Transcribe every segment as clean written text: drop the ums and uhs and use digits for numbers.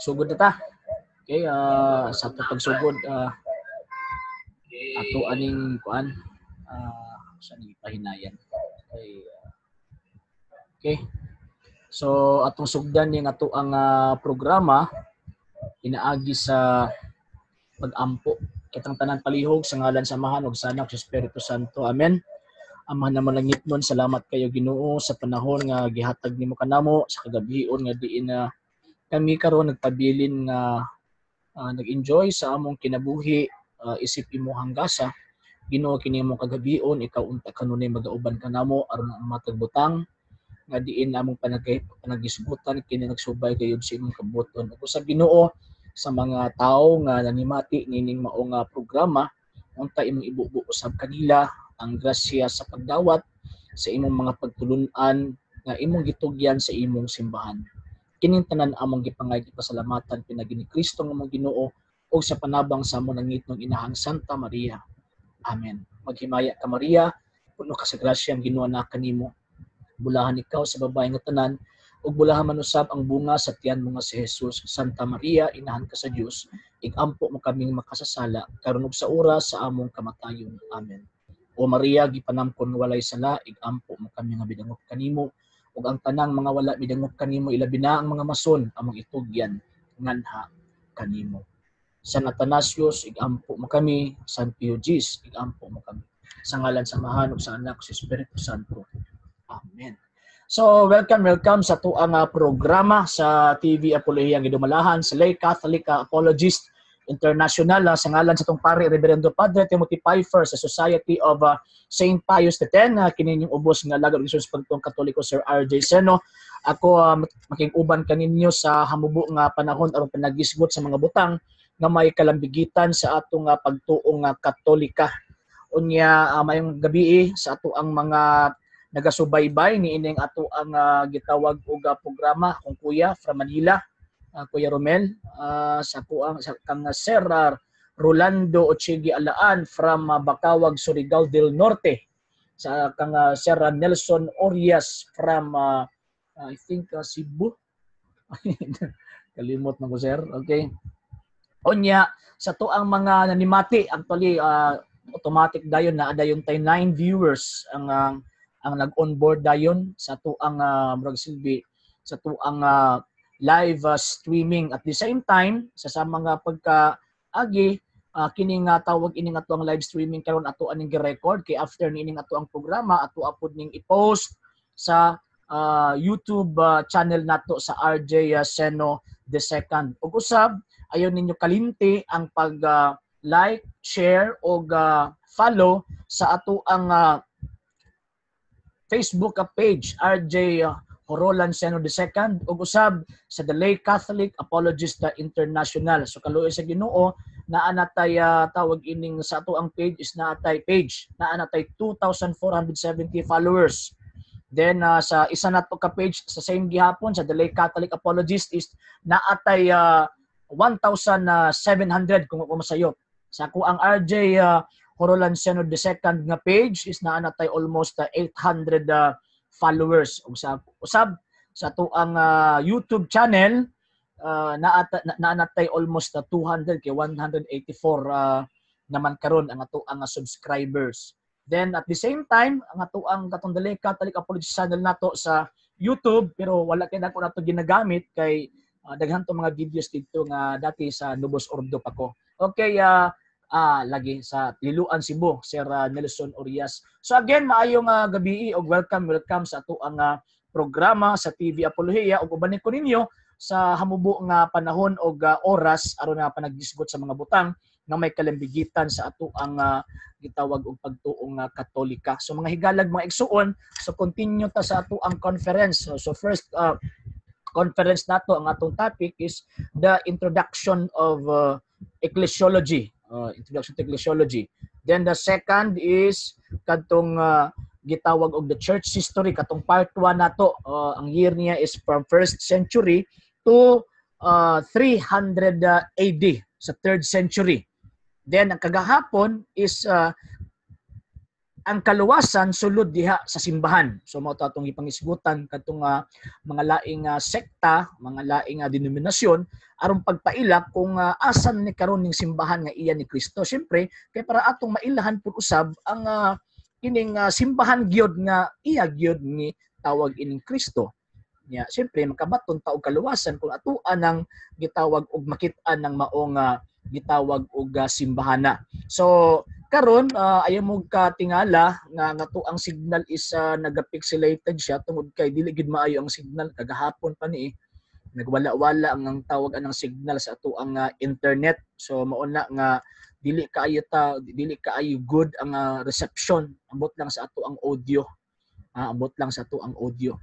Magsugod na ta. Okay, sa ato pagsugod, ato aning kuan, sa ning pahinayan. Okay. So atong sugdan ning ato ang programa inaagi sa pag-ampo kitang tanan palihog sa ngalan samahan ug sa Anak sa Espiritu Santo. Amen. Amahan naman langit nun, salamat kayo Ginoo sa panahon nga gihatag nimo kanamo sa kagabion nga diin na kami karon nagpabilin nga nag-enjoy sa among kinabuhi, isip imo hanggasa. Ginoo kini imong kagabion, ikaw unta kanunay magauban kanamo aron ang matag butang nga diin among panagisgutan kini nagsubay gayud sa imong kabuton. Ug sa Ginoo sa mga tao nga nanimati nining mao nga programa, unta imong ibubo usab kanila ang grasya sa pagdawat sa imong mga pagtulun-an nga imong gitugyan sa imong simbahan. Kining tanan among gipangay pasalamatan pinagi ni Kristo nga among Ginoo ug sa panabang sa among nangitnong inahang Santa Maria. Amen. Maghimaya ka Maria, puno ka sa grasya ang Ginoo na kanimo. Bulahan ikaw sa babae nga tanan ug bulahan man usab ang bunga sa tiyan mo nga si Jesus. Santa Maria, inahan ka sa Dios, igampo mo kaming makasasala karon ug sa oras sa among kamatayon. Amen. O Maria, gipanamkon walay sala, igampo mo kami nga bidangop kanimo ug ang tanang mga wala bidangop kanimo ilabi na ang mga mason among itugyan nganha kanimo. San Atanasios, igampo mo kami. San Pio X, igampo mo kami. Sa ngalan samahan ug sa Anak sa Espiritu Santo. Amen. So, welcome sa tuang programa sa TV Apologia ang gidumalahan sa Lay Catholic Apologist International sa ngalan sa tong pare Reverendo Padre Timothy Pfeiffer sa Society of St. Pius X, kini yung ubos nga lagad ng Isus pagtong Katoliko Sir R.J. Seno. Ako makig-uban kaninyo sa hamubo nga panahon aron panagisgot sa mga butang nga may kalambigitan sa atong pagtuong Katolika. Unya mayong gabi sa ato ang mga nagasubaybay ni ining ato ang gitawag og programa kung Kuya from Manila, Kuya Romel, sa kang Sir Rolando Ochigi Alaan from Bacawag, Surigao del Norte, sa kang Sir Nelson Orias from I think Cebu. Kalimot na ko sir. Okay. Unya sa tuang mga nanimati actually automatic dayon na dayon tay 9 viewers ang nag-onboard dayon sa tuang murag silbi sa tuang live streaming. At the same time sa mga pagkaagi kining tawag ining ato ang live streaming karon ato aning gi-record kay after nining ato ang programa ato apod ning i-post sa YouTube channel nato sa RJ Seno II. Ug usab ayon ninyo kalimti ang pag like, share o follow sa ato ang Facebook page RJ Horolan Seno II ug usab sa The Lay Catholic Apologist International. So kaluoy sa Ginoo naa natay tawag ining sa ato ang page is naatay 2,470 followers. Then sa isa nato ka page sa same gihapon sa The Lay Catholic Apologist is naatay 1,700 kung masayo. Sa ako ang RJ Horolan Seno II nga page is naanatay almost 800 followers. Usab sa tuang YouTube channel naanatay almost 200 kay 184 naman karon ang ato ang subscribers. Then at the same time ang ato ang katong The Lay Catholic Apologist channel nato sa YouTube pero wala kay nako nato ginagamit kay daghan to mga videos dito nga dati sa Nubos Ordo pa ko. Okay, lagi sa Liluan Cebu, Sir Nelson Orias. So again, maayong gabi ug welcome sa ato ang programa sa TV Apologia ug ubanin ko ninyo sa hamubo nga panahon og oras aron nga panagisgot sa mga butang nga may kalambigitan sa ato ang gitawag og pagtuong Katolika. So mga higalag mga igsuon, so continue ta sa ato ang conference. So first conference nato ang atong topic is the introduction of ecclesiology. Introduction to ecclesiology. Then the second is katong gitawag og the church history katong part 1 nato. Ang year niya is from 1st century to 300 AD sa 3rd century. Then ang kagahapon is ang kaluwasan sulod diha sa simbahan. So mao ta atong ipangisgutan kadtong mga laing sekta, mga laing denominasyon aron pagpaila kung asan ni karon ning simbahan nga iya ni Kristo. Syempre kay para atong mailahan pud usab ang kining simbahan gyud nga iya gyud ni tawag ining Kristo. Nya syempre makabaton ta og kaluwasan kung atuan ang gitawag og makit-an ng maong gitawag og simbahana. So karon ayaw mo katingala nga to ang signal is nagapixelated siya tungod kay dili gid maayo ang signal kagahapon pa ni nagwala-wala ang tawag anang signal sa ato ang internet. So mao na nga dili kaayo good ang reception, ambot lang sa ato ang audio. Ambot lang sa ato ang audio.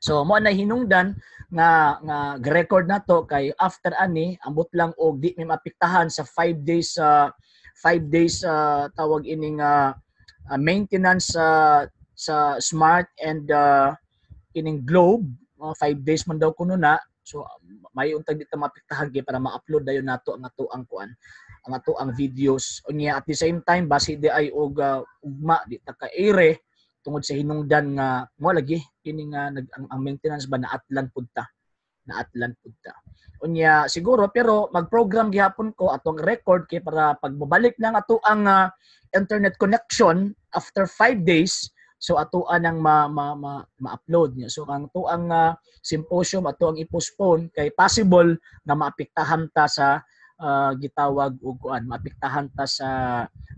So mo na hinungdan nga record na to kay after ani ambot lang og di may mapiktahan sa 5 days tawag ining maintenance sa smart and ining globe 5 days man daw kuno na. So may untag dito mapiktahan para ma-upload dayon nato ang ato ang kuan ang ato ang videos unya at the same time basi di ay og ugma di ta ka ere tungod sa hinungdan nga mo lagi kini nga ang maintenance ba naatlan pud ta unya siguro pero mag-program gihapon ko atong record kay para pagbabalik lang ato ang internet connection after 5 days so ato ang ma-upload niya. So ang to ang symposium ato ang i-postpone kay possible na maapektahan ta sa gitawag og kuan maapektahan ta sa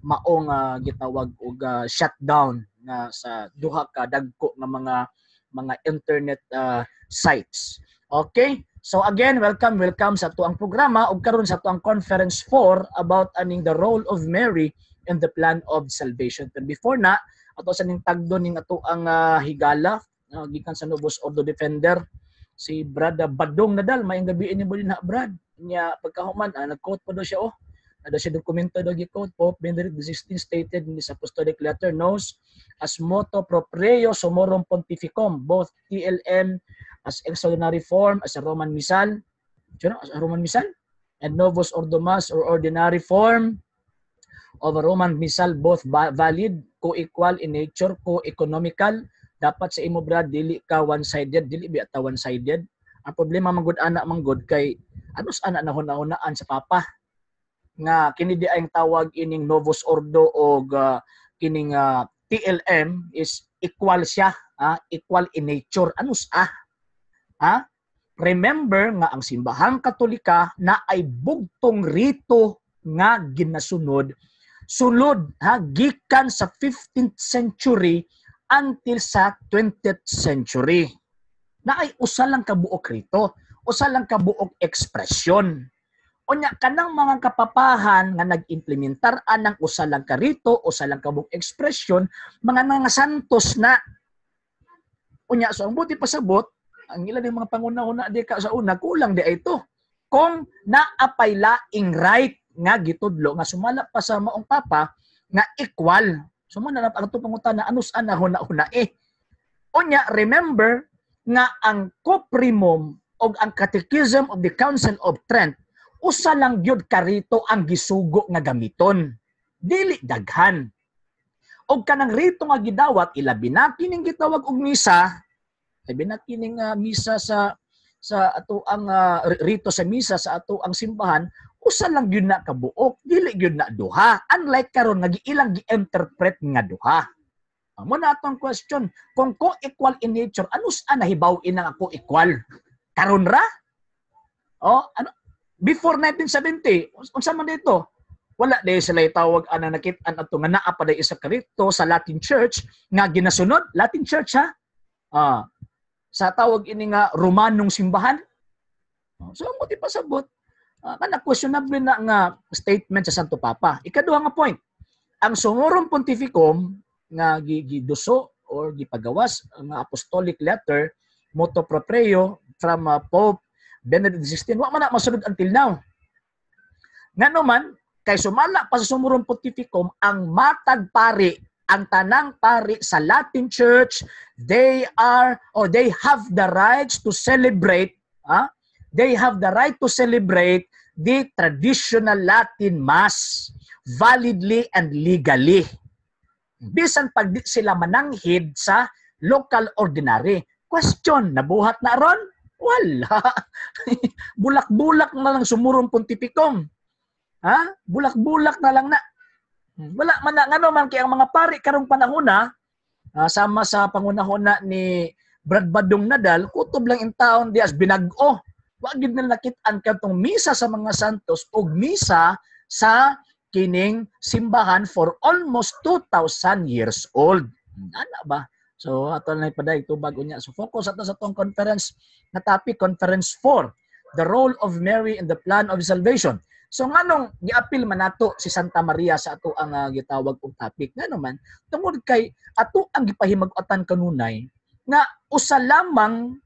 maong gitawag og shutdown na sa duha ka dagko nga mga internet sites. Okay? So again, welcome sa ato ang programa ug karon sa ato ang conference 4 about aning the role of Mary in the plan of salvation. But before na ato sa ning tagdo ning ato ang higala gikan sa Novus Ordo Defender si Brad Badong Nadal maayong gabi ni mo din ha Brad. Nya pagkahuman nag-quote pa do siya ada siya dokumento do gi-quote Pope Benedict XVI stated in his apostolic letter knows as motu proprio summorum pontificum both TLM as extraordinary form as a Roman Missal, as a Roman Missal, and Novus Ordo Mass or ordinary form of a Roman Missal both valid, co-equal in nature, co-economical. Dapat sa imo brad dili ka one-sided, dili bi ata one-sided. Ang problema manggod anak manggod kay anos anak na hunahunaan sa papa nga kini di ang tawag ining Novus Ordo og kining TLM is equal siya, equal in nature. Anos Remember nga ang simbahang Katolika na ay bugtong rito nga ginasunod sulod gikan sa 15th century until sa 20th century. Na ay usa lang kabuok rito, usa lang kabuok ekspresyon. Unya kanang mga kapapahan nga nag-implementar anang usa lang ka rito, usa lang kabuok ekspresyon, mga santos na. Unya so ang buti pasabot ang ilan ng mga panguna-una di ka sa una kulang di ito. Kung naapay laing right nga gitudlo nga sumala pa sa maong papa nga equal. Sumuna na ang pangutana anus anahon na una Unya remember nga ang coprimum o ang Catechism of the Council of Trent usa lang gyud karito ang gisugo nga gamiton. Dili daghan. Og kanang rito nga gidawat ilabi na kining gitawag og misa. Labi na kining misa sa ato ang rito sa misa sa ato ang simbahan usa lang gyud na kabuok, dili gyud na duha. Unlike karon nga giilang gi-interpret nga duha. Amo na atong question, kung co-equal in nature, anus nahibaw-in ang co-equal? Karon ra? Before 1970, unsa man dito? Wala dahil sila itawag nakit-an ato nga naa pa dahil isa karito sa Latin Church nga ginasunod. Latin Church sa tawag ini nga Romanong simbahan. So ang buti pasabot kana questionable na nga statement sa Santo Papa. Ikaduha nga point, ang Summorum Pontificum nga giduso or gipagawas nga apostolic letter motu proprio from Pope Benedict XVI wa man na masunod until now. Ngano man kay sumala pa sa Summorum Pontificum ang matag pari, ang tanang pari sa Latin Church, they have the rights to celebrate the traditional Latin Mass validly and legally. Bisan pag di sila mananghid sa local ordinary. Question, nabuhat na ron? Wala. Bulak-bulak na lang sumurong pontifikum. Ha? Bulak-bulak na lang na. Wala man na, ano man, kaya ang mga pari karong panahon na, sama sa pangunahon na ni Brad Badong Nadal, kutob lang in taon dias binag-o. Wag gid na nakit-an kadtong misa sa mga santos ug misa sa kining simbahan for almost 2,000 years old. Ana ba? So ato na ipaday tubag unya. So focus ato sa tong conference na topic, conference 4, the role of Mary in the plan of salvation. So nganong giapil man nato si Santa Maria sa ato ang gitawag og topic ngano man tungod kay ato ang gipahimag-atan kanunay nga usa lamang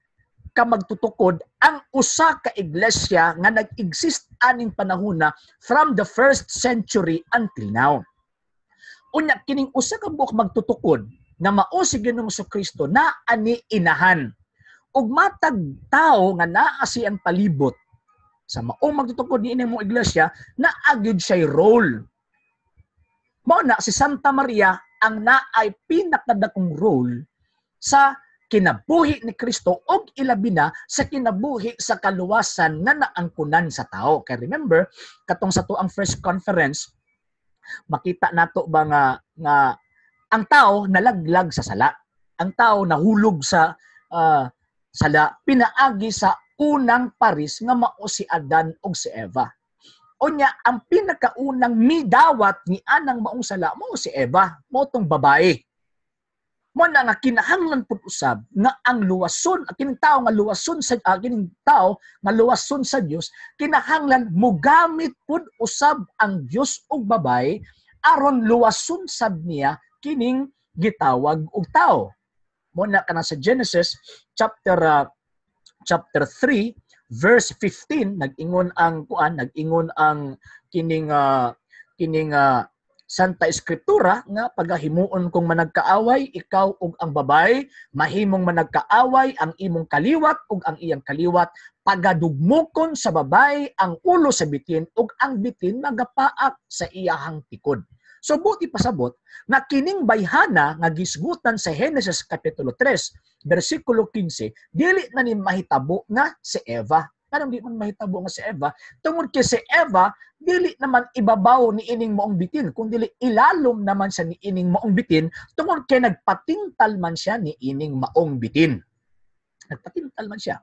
ka magtutukod ang usa ka iglesia nga nag-exist aning panahona from the 1st century until now. Unya kining usa ka buok magtutukod nga mao si Ginoong Kristo na ani inahan ug matag tao nga naa siyang palibot sa maong magtutukod ni ining mong iglesia na agid siya role. Mao na si Santa Maria ang naay pinakadakong role sa kinabuhi ni Kristo ug ilabi na sa kinabuhi sa kaluwasan nga naangkunan sa tao. Kay remember katong sa tuang first conference makita nato ba nga ang tao nalaglag sa sala. Ang tao nahulog sa sala pinaagi sa unang paris nga mao si Adan ug si Eva. Unya ang pinakaunang midawat ni anang maong sala mao si Eva, mao tong babae. Mo na nga kinahanglan pud usab nga ang luwason, kining tao nga luwason sa kining tao nga luwason sa Dios, kinahanglan mogamit pud usab ang Dios og babae aron luwason sab niya kining gitawag og tao. Mo na kana sa Genesis chapter 3 verse 15 nag-ingon ang kining Santa Escritura nga pagahimuon kung managkaaway ikaw ug ang babae mahimong managkaaway ang imong kaliwat ug ang iyang kaliwat pagadugmokon sa babae ang ulo sa bitin ug ang bitin magapaak sa iyahang tikod. So buti pasabot na kining bayhana nga gisgutan sa Genesis kapitulo 3 bersikulo 15 dili na ni mahitabo nga si Eva. Kanang di man mahitabo nga si Eva tungod kay si Eva dili naman ibabaw ni ining maong bitin kundi ilalom naman siya ni ining maong bitin tungod kay nagpatintal man siya ni ining maong bitin. Nagpatintal man siya.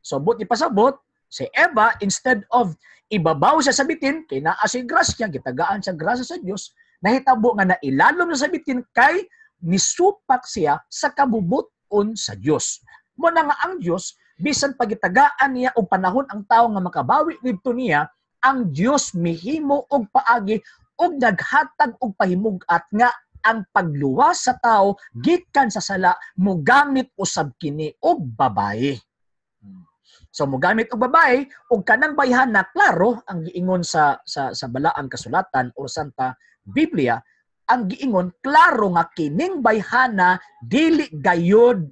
So buti pasabot si Eva instead of ibabaw siya sa bitin kay naa si grasya gitagaan sa grasya sa Dios nahitabo nga nailalom na sa bitin kay nisupak siya sa kabubuton sa Dios. Mo na nga ang Dios bisan pagitagaan niya og panahon ang tao nga makabawi didto niya, ang Dios mihimo og paagi og naghatag og pahimugat nga ang pagluwas sa tao gikan sa sala mogamit usab kini og babae. So mogamit og babae og kanang bayhana klaro ang giingon sa balaang kasulatan o Santa Biblia ang giingon klaro nga kining bayhana dili gayod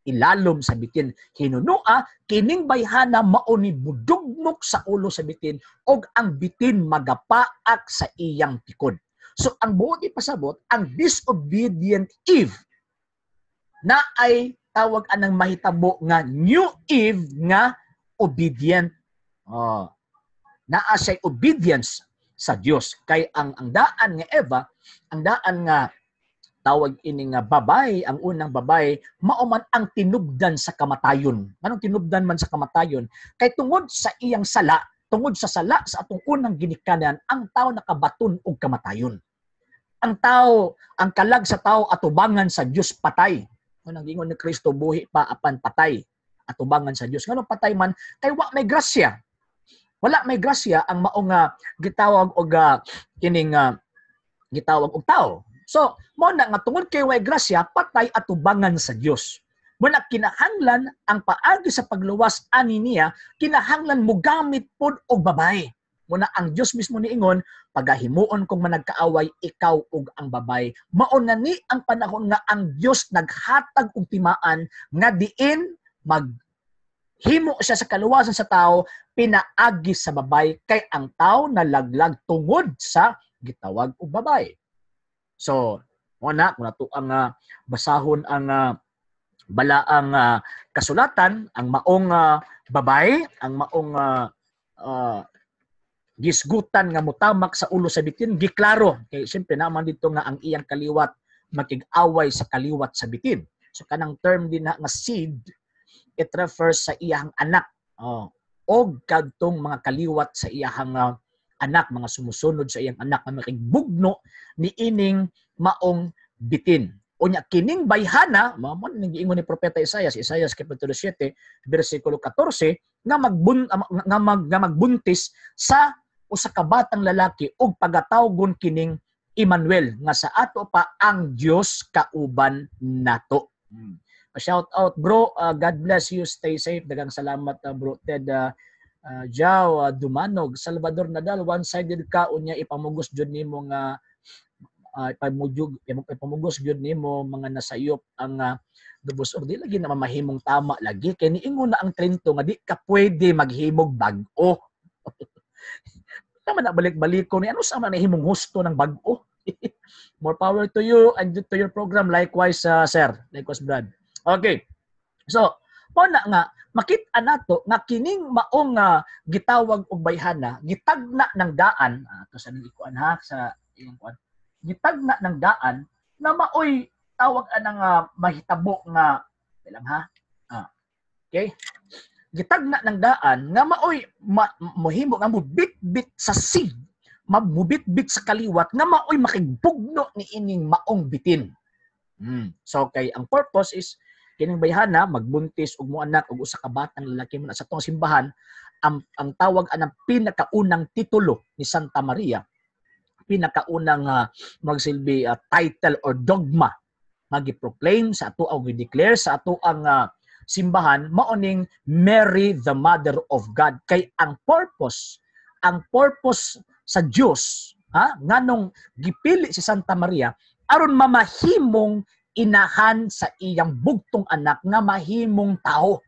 ilalom sa bitin. Hinunua kining bayhana mao ni budugmok sa ulo sa bitin og ang bitin magapaak sa iyang tikod. So ang buot ipasabot ang disobedient Eve na ay tawag anang mahitabo nga new Eve nga obedient. Naa siya obedience sa Dios kay ang daan nga Eva, ang daan nga tawag ini nga babae, ang unang babae, mao man ang tinubdan sa kamatayon. Anong tinubdan man sa kamatayon? Kay tungod sa iyang sala, tungod sa sala sa atong unang ginikanan, ang tao nakabaton og kamatayon. Ang tao, ang kalag sa tao atubangan sa Dios patay. Unang gingon ni Kristo buhi pa apan patay, atubangan sa Dios. Nganong patay man kay wa may grasya. Wala may grasya ang mao nga gitawag og kining gitawag og tao. So, mo na nga tungod kay way grasya patay atubangan sa Dios. Mo na kinahanglan ang paagi sa pagluwas ani niya, kinahanglan mogamit pod og babae. Mo na ang Dios mismo niingon, pagahimuon kung managkaaway ikaw ug ang babae. Mao na ni ang panahon nga ang Dios naghatag og timaan nga diin himo siya sa kaluwasan sa tao, pinaagi sa babae kay ang tao nalaglag tungod sa gitawag og babae. So, Una, kung nato ang basahon ang balaang kasulatan, ang maong babae, ang maong gisgutan nga mutamak sa ulo sa bitin, giklaro. Kay siyempre naman dito nga ang iyang kaliwat makig-away sa kaliwat sa bitin. So kanang term din nga seed, it refers sa iyang anak. O kadtong mga kaliwat sa iyang anak, mga sumusunod sa iyang anak nga makigbugno ni ining maong bitin. Unya kining bayhana, mao ning giingon ni propeta Isaias, Isaias kapitulo 7, bersikulo 14, nga magbuntis sa usa ka batang lalaki ug pagatawgon kining Emmanuel nga sa ato pa ang Dios kauban nato. Shout out bro, God bless you, stay safe. Daghang salamat bro Ted Jao Dumanog, Salvador Nadal, one-sided ka unya ipamugos jud nimo nga ipamugos gyud nimo mga nasayop ang dubos or di lagi na mamahimong tama lagi kay niingon na ang trento nga di ka pwede maghimog bag-o. Tama na balik-balik ko ni ano sa man nahimong husto ng bag-o. More power to you and to your program, likewise sir, likewise Brad. Okay, so na nga makita nato nga kining maong gitawag og bayhana gitagna ng daan to sa ikuan ha sa iyang kuan gitagna ng daan na maoy tawag anang mahitabo nga bilang ha. Okay? Gitagna ng daan nga maoy mohimo nga mubit-bit sa seed, mabubit-bit sa kaliwat nga maoy makigbugno ni ining maong bitin. So kay ang purpose is kining bayhana magbuntis og moanak og usa ka batang lalaki mo sa tong simbahan ang tawag anang pinakaunang titulo ni Santa Maria, pinakaunang magsilbi title or dogma magi-proclaim sa ato ang gi-declare sa ato ang simbahan maoning Mary the Mother of God. Kay ang purpose sa Dios nganong gipili si Santa Maria aron mamahimong inahan sa iyang bugtong anak nga mahimong tao.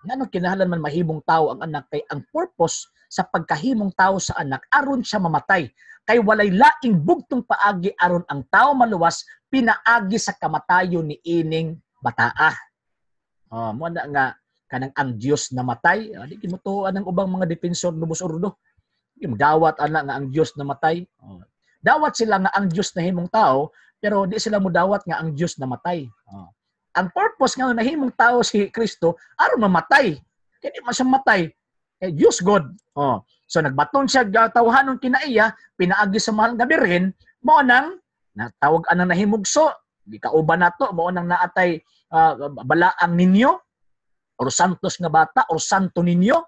Nganong kinahanglan man mahimong tao ang anak kay ang purpose sa pagkahimong tao sa anak aron siya mamatay. Kay walay laing bugtong paagi aron ang tao maluwas pinaagi sa kamatayon ni ining bataa. Mo na nga kanang ang Dios namatay, di kimutuan ang ubang mga depensor lubos urdo. Dawat ana nga ang Dios namatay. Dawat sila nga ang Dios nahimong tao, pero di sila mo dawat nga ang Dios namatay. Ang purpose nga nahimong tao si Kristo aron mamatay. Kaya di man siya matay. Diyos God. So nagbaton siya tawhanon kinaiya, pinaagi sa mahal nga birhen, mao nang natawag anang nahimugso, di kauban nato, mao nang naatay balaang ninyo or santos nga bata or santo ninyo.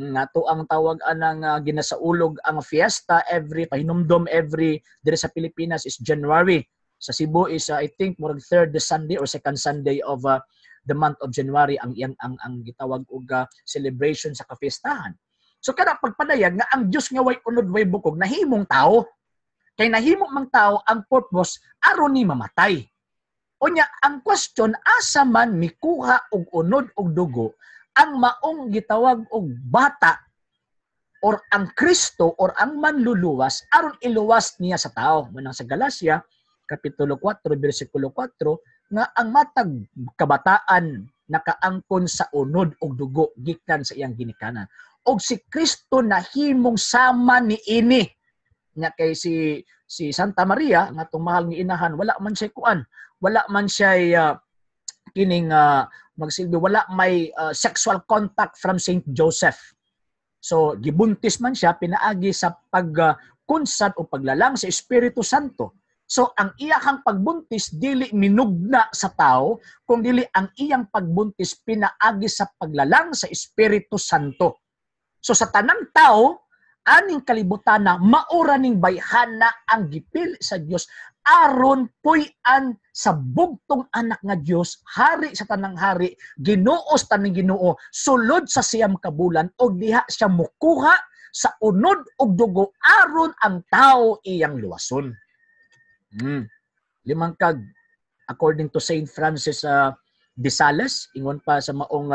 Nato ang tawag anang ginasaulog ang fiesta every pahinumdom every dire sa Pilipinas is January. Sa Cebu is I think murag third Sunday or second Sunday of the month of January ang gitawag og celebration sa kapistahan. So kada pagpadayag nga ang Dios nga way unod way bukog nahimong tao. Kay nahimong mang tao ang purpose aron ni mamatay. Unya ang question asa man mikuha og unod og dugo ang maong gitawag og bata or ang Kristo or ang manluluwas aron iluwas niya sa tao. Manang sa Galacia kapitulo 4 bersikulo 4 nga ang matag kabataan nakaangkon sa unod og dugo gikan sa iyang ginikanan. Og si Kristo nahimong sama ni ini. Nga kay si Santa Maria nga tong mahal nga inahan wala man siya kuan, wala man siya kining magsilbi wala may sexual contact from Saint Joseph. So gibuntis man siya pinaagi sa pagkunsad o paglalang sa Espiritu Santo. So ang iyang pagbuntis dili minugna sa tao, kung dili ang iyang pagbuntis pinaagi sa paglalang sa Espiritu Santo. So sa tanang tao, aning kalibutan na maura ning bayhana ang gipili sa Dios aron puy-an sa bugtong anak nga Dios, hari sa tanang hari, Ginoo sa tanang Ginoo, sulod sa siyam ka bulan og diha siya mukuha sa unod og dugo aron ang tao iyang luwason. Limang kag according to Saint Francis de Sales, ingon pa sa maong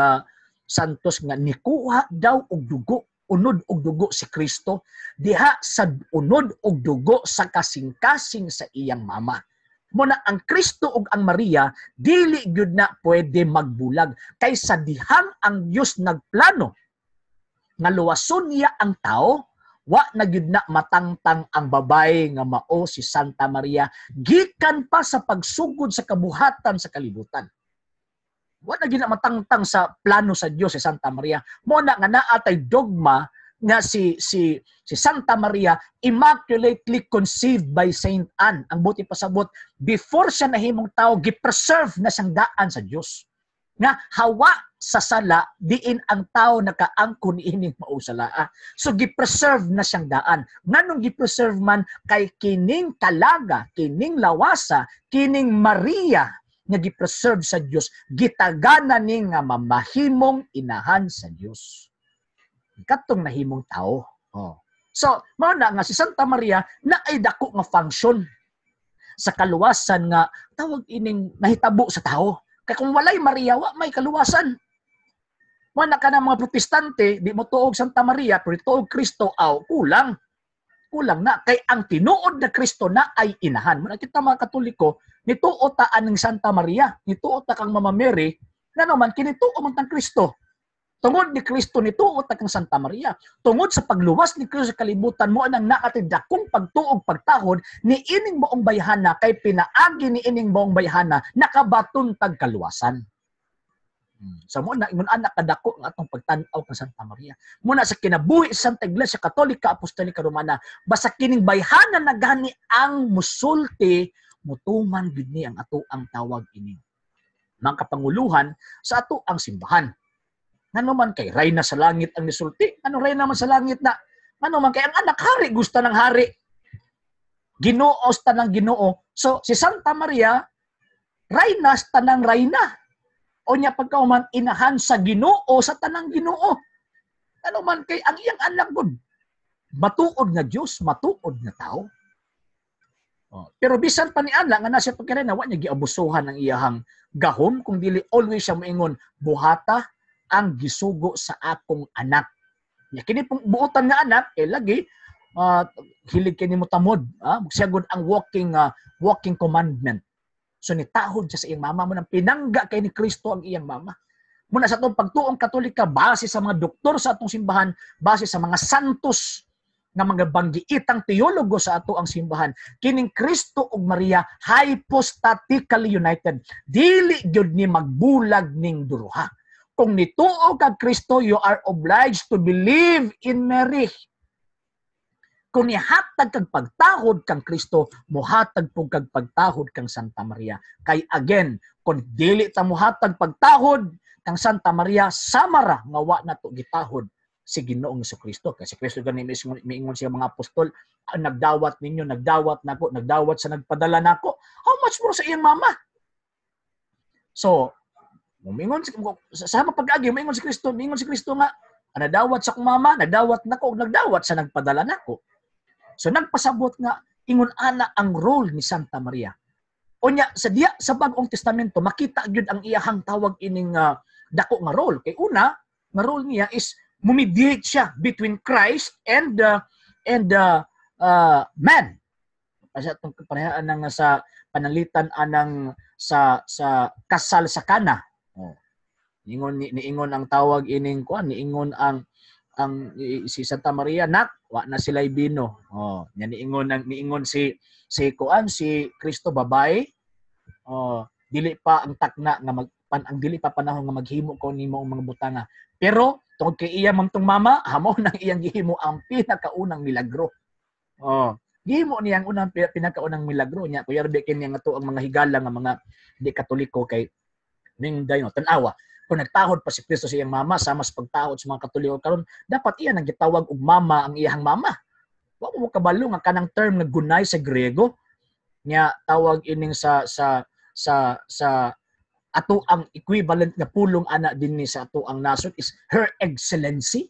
santos nga nikuha daw og dugo, unod og dugo si Kristo diha sa unod og dugo sa kasing-kasing sa iyang mama. Muna ang Kristo ug ang Maria dili gyud na pwede magbulag kaysa dihang ang Dios nagplano nga luwason niya ang tao, wa na gyud na matangtang ang babay nga mao si Santa Maria gikan pa sa pagsugod sa kabuhatan sa kalibutan. Wa na gyud na matangtang sa plano sa Dios si Santa Maria. Muna nga naa tay dogma nga si Santa Maria immaculately conceived by Saint Anne. Ang buti pasabot, before siya nahimong tao, gipreserve na siyang daan sa Dios. Nga hawa sa sala, diin ang tao nakaangko ni ining mausalaa. So gipreserve na siyang daan. Nganong gipreserve man kay kining talaga, kining lawasa, kining Maria nga gipreserve sa Dios, gitagana ni nga mamahimong inahan sa Dios. Katong nahimong tao. Oh. So, mao na nga si Santa Maria na ay dako nga function sa kaluwasan nga tawag ining nahitabo sa tao. Kaya kung walay Maria, wa may kaluwasan. Mao na ka ng mga protestante, di mo tuog Santa Maria, pero tuog Kristo, kulang. Kulang na. Kay ang tinuod na Kristo na ay inahan. Muna kita mga Katoliko, nituot taan ng Santa Maria, nituot kang Mama Mary, nga naman, kinituo man tang Kristo. Tungod ni Kristo nituot kang Santa Maria. Tungod sa pagluwas ni Kristo sa kalibutan mo anang nakatidakong pagtuog pagtahod ni ining moong bayhana kay pinaagi ni ining moong bayhana nakabaton tag kaluwasan. So mo na ingon anak kadako nga atong pagtan-aw kang Santa Maria. Muna sa kinabuhi sa Santa Iglesia Katolika Apostolika Romana, basta kining bayhana na gani ang musulti, mutuman gid ni ang ato ang tawag ini. Mga kapanguluhan sa ato ang simbahan. Ano man kay Reyna sa langit ang nisulti? Ano Reyna man sa langit na? Ano man kay ang anak hari gusto ng hari? Ginoo sa tanang Ginoo. So si Santa Maria Reyna sa tanang Reyna. O niya pagkauman inahan sa Ginoo sa tanang Ginoo. Ano man kay ang iyang anak gud matuod nga Dios, matuod nga tao. Pero bisan pa ni ana nga nasa pagkarena wa niya giabusuhan ang iyahang gahom kung dili always siya moingon buhata ang gisugo sa akong anak. Ya kini pong buotan nga anak lagi hilig kini mo tamod, magsiyagod ang walking commandment. So nitahod siya sa iyang mama mo nang pinangga kay ni Kristo ang iyang mama. Muna sa atong pagtuong Katolika base sa mga doktor sa atong simbahan, base sa mga santos nga mga banggiitang teologo sa ato ang simbahan, kining Kristo ug Maria hypostatically united. Dili gyud ni magbulag ning duruha. Kung nituo kag Kristo, you are obliged to believe in Mary. Kung nihatag kag pagtahod kang Kristo, muhatag po kag pagtahod kang Santa Maria. Kay again, kung dili ta muhatag pagtahod kang Santa Maria, samara nga wa nato gitahod si Ginoong Kristo. Kasi Kristo gani miingon siya mga apostol, nagdawat ninyo, nagdawat nako, nagdawat sa nagpadala nako. How much more sa iyang mama? So, mingon sa pag-agi, mingon si Kristo nga, nadawat sa akong mama, nadawat nako, nagdawat sa nagpadala nako. So nagpasabot nga ingon ana ang role ni Santa Maria. Unya sa Bagong Testamento makita gyud ang iyahang tawag ining dako nga role. Kay una, nga role niya is mediate siya between Christ and man. Kasi itong kaparehaan nga sa panalitan anang sa kasal sa Kana. Niingon ang tawag ining kuan, niingon ang si Santa Maria nak wa na sila'y bino. Nya niingon si kuan si Kristo babae. Dili pa ang takna nga ang dili pa panahon nga maghimo ko nimo ang mga butanga. Pero tungod kay iya mamtong mama, hamo nang iyang gihimo ang pinakaunang milagro. Gihimo niya ang unang pinakaunang milagro niya. Kuya Rebe kini nga to ang mga higala nga mga di Katoliko kay ning dayon tan-awa. Kung nagtahod pa si Kristo sa iyang mama, sama sa pagtahod sa mga Katoliko karon, dapat iya nang gitawag og mama ang iyang mama. Wa mo kabalo nga kanang term nga gunay sa Griego nya tawag ining sa ato ang equivalent nga pulong ana dinhi sa ato ang nasod is Her Excellency.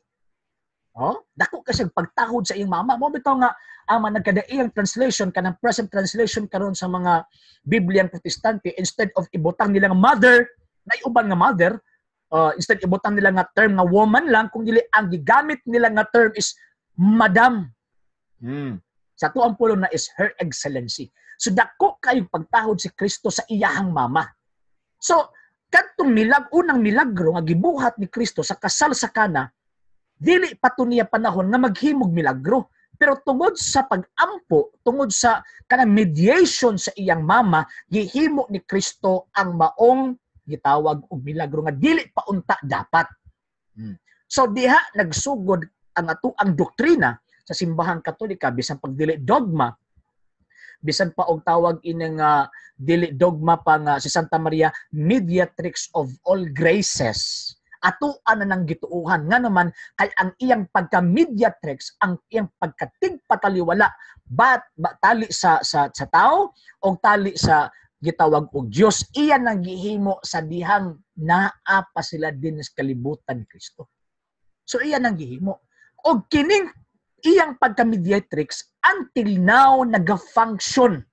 Dako kasi pagtahod sa iyang mama. Mo bitaw nga ang nagkadaiyang translation kanang present translation karon sa mga Bibliang Protestante, instead of ibutang nila nga mother, na uban nga mother, instead ibutang nila nga term nga woman lang, kung dili ang gigamit nila nga term is madam. Sa atuang pulong na is Her Excellency. So dako kayong pagtahod si Kristo sa iyahang mama. So kadtong unang milagro nga gibuhat ni Kristo sa kasal sa Kana, dili pa to niya panahon nga maghimog milagro. Pero tungod sa pag-ampo, tungod sa kanang mediation sa iyang mama, gihimo ni Kristo ang maong gitawag og milagro nga dili pa unta dapat. So diha nagsugod ang atuang doktrina sa simbahang Katolika bisan pag dili dogma, bisan pa og tawag inang dili dogma pa nga si Santa Maria mediatrix of all graces. Atuan na ng gituuhan nga naman kay ang iyang pagka-mediatrix, ang iyang pagkatigpataliwala tali sa tao o tali sa gitawag og Dios, iyan ang gihimo sa dihang naa pa sila din sa kalibutan ni Kristo. So iyan ang gihimo. Og kining iyang pagka-mediatrix until now naga-function.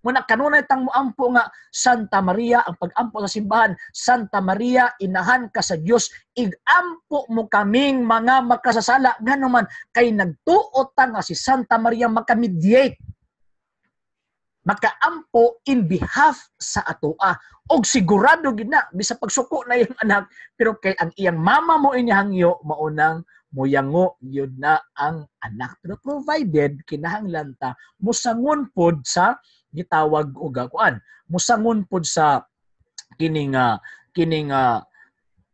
Muna kanunay tang moampo nga Santa Maria, ang pag-ampo sa simbahan, Santa Maria, inahan ka sa Dios, igampo mo kaming mga makasasala. Nga naman kay nagtuot nga si Santa Maria makamediate, makaampo in behalf sa atoa. Og sigurado gid na bisa pagsuko na yung anak, pero kay ang iyang mama mo inyahangyo maunang moyango yun na ang anak. Pero provided kinahanglan ta musangon pod sa gitawag og kuan, musangon pod sa kining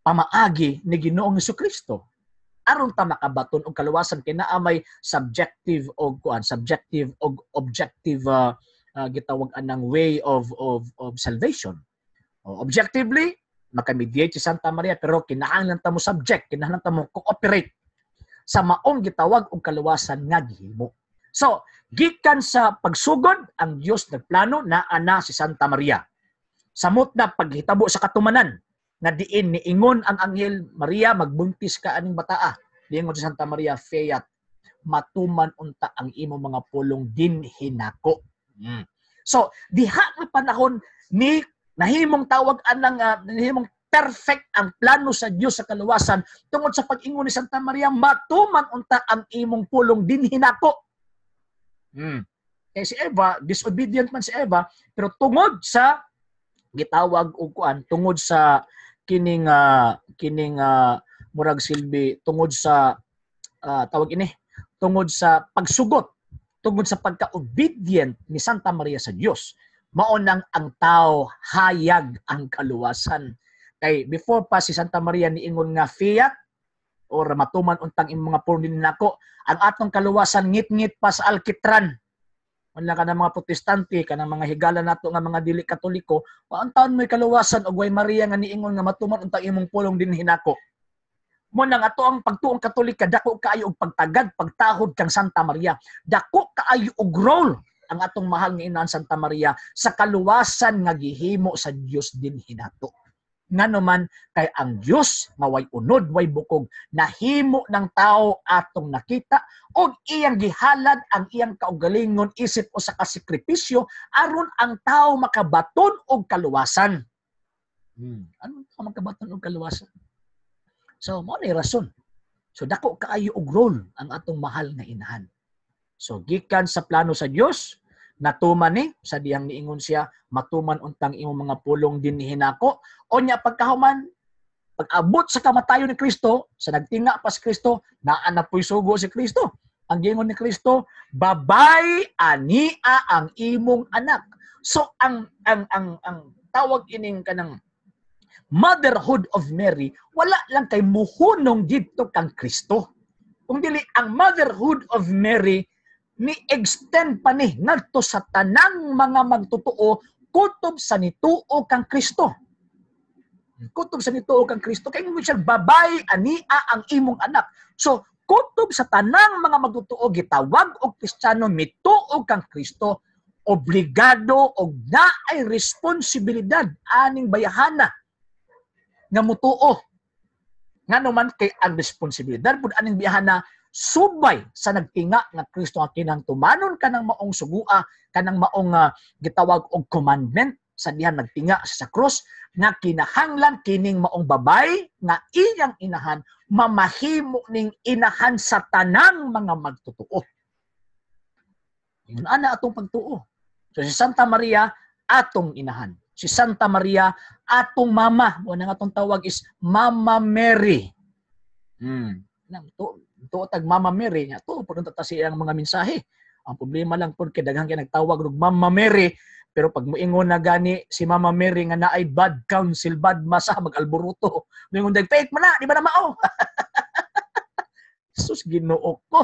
pamaagi ni Ginoong Hesukristo aron ta makabaton og kaluwasan kay naa may subjective og kuan, subjective og objective gitawag anang way of salvation. Objectively makamediate si Santa Maria, pero kinahanglan ta mo subject, kinahanglan ta mo cooperate sa maong gitawag og kaluwasan nga gihimo. So, gikan sa pagsugod, ang Dios nagplano na ana si Santa Maria. Samot na paghitabo sa katumanan, nga diin niingon ang anghel, Maria, magbuntis ka aning bataa. Diingon si Santa Maria, Fiat, matuman unta ang imo mga pulong din hinako. So, diha nga panahon ni nahimong tawag anang nahimong perfect ang plano sa Dios sa kaluwasan tungod sa pag-ingon ni Santa Maria, matuman unta ang imong pulong din hinako. Eh si Eva, disobedient man si Eva, pero tungod sa gitawag og kuan, tungod sa kining murag silbi, tungod sa tawag ini, tungod sa pagsugot, tungod sa pagka-obedient ni Santa Maria sa Dios, mao nang ang tao hayag ang kaluwasan. Kay before pa si Santa Maria niingon nga Fiat or matuman untang imong mga pulong din nako, ang atong kaluwasan ngit-ngit pa sa alkitran. Wala ka ng mga protestante, ka ng mga higala nato nga mga dili katoliko, ang taon mo'y kaluwasan og way Maria nga niingon nga matuman untang imong pulong din hinako. Mo nang ato ang pagtuong Katolika, dako kaayo og pagtagad, pagtahod kang Santa Maria. Dako kaayo og role ang atong mahal nga inaan Santa Maria sa kaluwasan nga gihimo sa Dios din hinato. Nga naman kay ang Dios nga way unod, way bukog, nahimo ng tao atong nakita og iyang gihalad ang iyang kaugalingon isip o sa kasakripisyo aron ang tao makabaton og kaluwasan. Ano ka makabaton og kaluwasan? So mo ni rason. So dako kaayo og role ang atong mahal nga inahan. So gikan sa plano sa Dios, natuman ni sa diyang niingon siya, matuman untang imong mga pulong din hinako. O nya pagkahuman, pag-abot sa kamatayon ni Kristo, sa nagtinga pa si Kristo, naa na po'y sugo si Kristo. Ang giingon ni Kristo, babay ania ang imong anak. So ang tawag ining kanang motherhood of Mary, wala lang kay muhunong dito kang Kristo. Kung dili ang motherhood of Mary ni extend pa ni ngadto sa tanang mga magtotoo kutob sa nituo kang Kristo. Kutob sa nituo kang Kristo kay mo siya babay ania ang imong anak. So kutob sa tanang mga magtotoo gitawag og Kristiyano mituo kang Kristo, obligado og naay responsibilidad aning bayahana nga mutuo. Nganuman kay ang responsibilidad pud aning bayahana subay sa nagtinga nga Kristo nga kinang tumanon kanang maong sugua, kanang maong gitawag og commandment sa dihan nagtinga sa krus nga kinahanglan kining maong babay nga iyang inahan mamahimo ning inahan sa tanang mga magtotoo. Ingon ana atong pagtuo. So si Santa Maria atong inahan. Si Santa Maria atong mama. Wala nga atong tawag is Mama Mary. Tuo tag Mama Mary nya to pud ta siyang mga mensahe. Ang problema lang pud kay daghang kay nagtawag og Mama Mary, pero pag moingon na gani si Mama Mary nga naay bad counsel, bad masa, mag-alboruto. Moingon dag fake man na, di ba na mao? Sus Ginoo ko.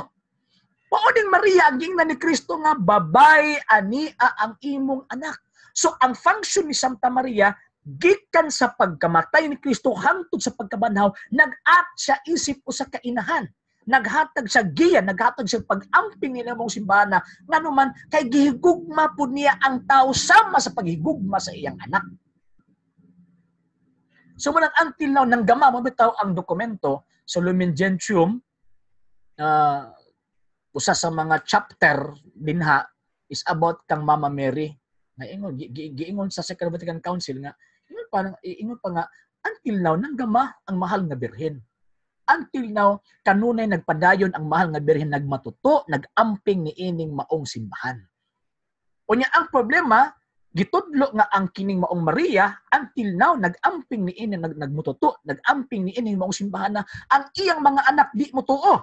Mao din Maria ang gingnan ni Kristo nga babay ania ang imong anak. So ang function ni Santa Maria gikan sa pagkamatay ni Kristo hangtod sa pagkabanhaw, nag-act siya isip usa ka inahan. Naghatag sa giya, naghatag sa pag-amping nila mong simbahan na nganuman kay gihigugma po niya ang tao sama sa paghigugma sa iyang anak. So munang until now, nanggama mo bitaw ang dokumento sa Lumen Gentium, usa sa mga chapter dinha is about kang Mama Mary. Giingon sa Second Vatican Council nga, ingon pa nga, until now, nanggama ang mahal nga birhen. Until now, kanunay nagpadayon ang mahal nga birhen, nagmatuto, nagamping ni ining maong simbahan. Unya ang problema, gitudlo nga ang kining maong Maria, until now, nagamping ni ining nagmututo, nagamping ni ining maong simbahan na ang iyang mga anak di mutuo.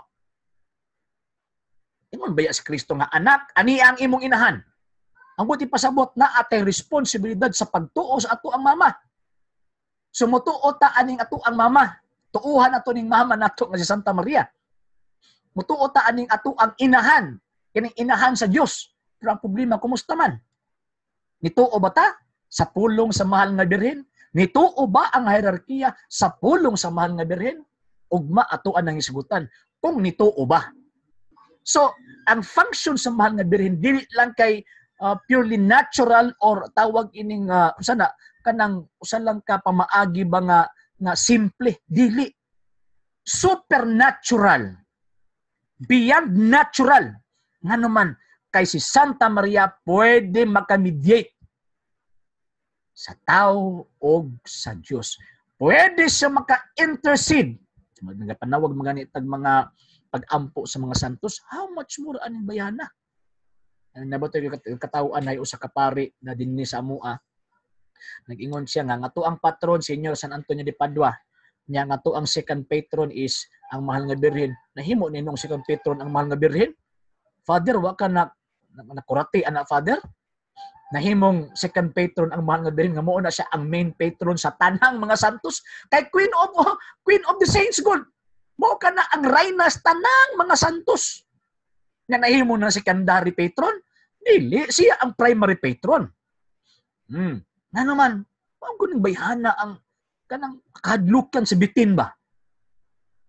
Ingon baya si Kristo nga, anak, ani ang imong inahan. Ang buti pasabot na atay responsibilidad sa pagtuo sa ato ang mama. Sumutuo ta aning ato ang mama. Tuuhan ato ning mama nato nga si Santa Maria. Mutuo ta aning ato ang inahan. Kining inahan sa Dios. Pero ang problema, kumusta man? Nituo ba ta sa pulong sa mahal nga birhen? Nituo ba ang hierarkiya sa pulong sa mahal nga birhen? Ugma ato ang isgutan kung nituo ba. So, ang function sa mahal nga birhen dili lang kay purely natural or tawag ining usana kanang usa lang ka pamaagi ba nga simple, dili. Supernatural. Beyond natural. Nga naman, kay si Santa Maria pwede makamediate sa tao o sa Diyos. Pwede siya maka-intercede. Panawag mga mga pag-ampo sa mga santos. How much more aning bayana? Nabato yung katawaan ay usa ka pari na dinhi sa amua. Nag-ingon siya nga to ang patron Senyor San Antonio de Padua. Nya nga to ang second patron is ang mahal nga birhen. Nahimo ninong second patron ang mahal nga birhen? Father, wa ka na nakurati ana Father? Nahimong second patron ang mahal nga birhen nga mao na siya ang main patron sa tanang mga santos. Kay Queen of the Saints God. Mao ka na ang reyna sa tanang mga santos. Nga nahimo na secondary patron, dili siya ang primary patron. Na naman, mao guning bayhana ang kanang kadlukan sa bitin ba?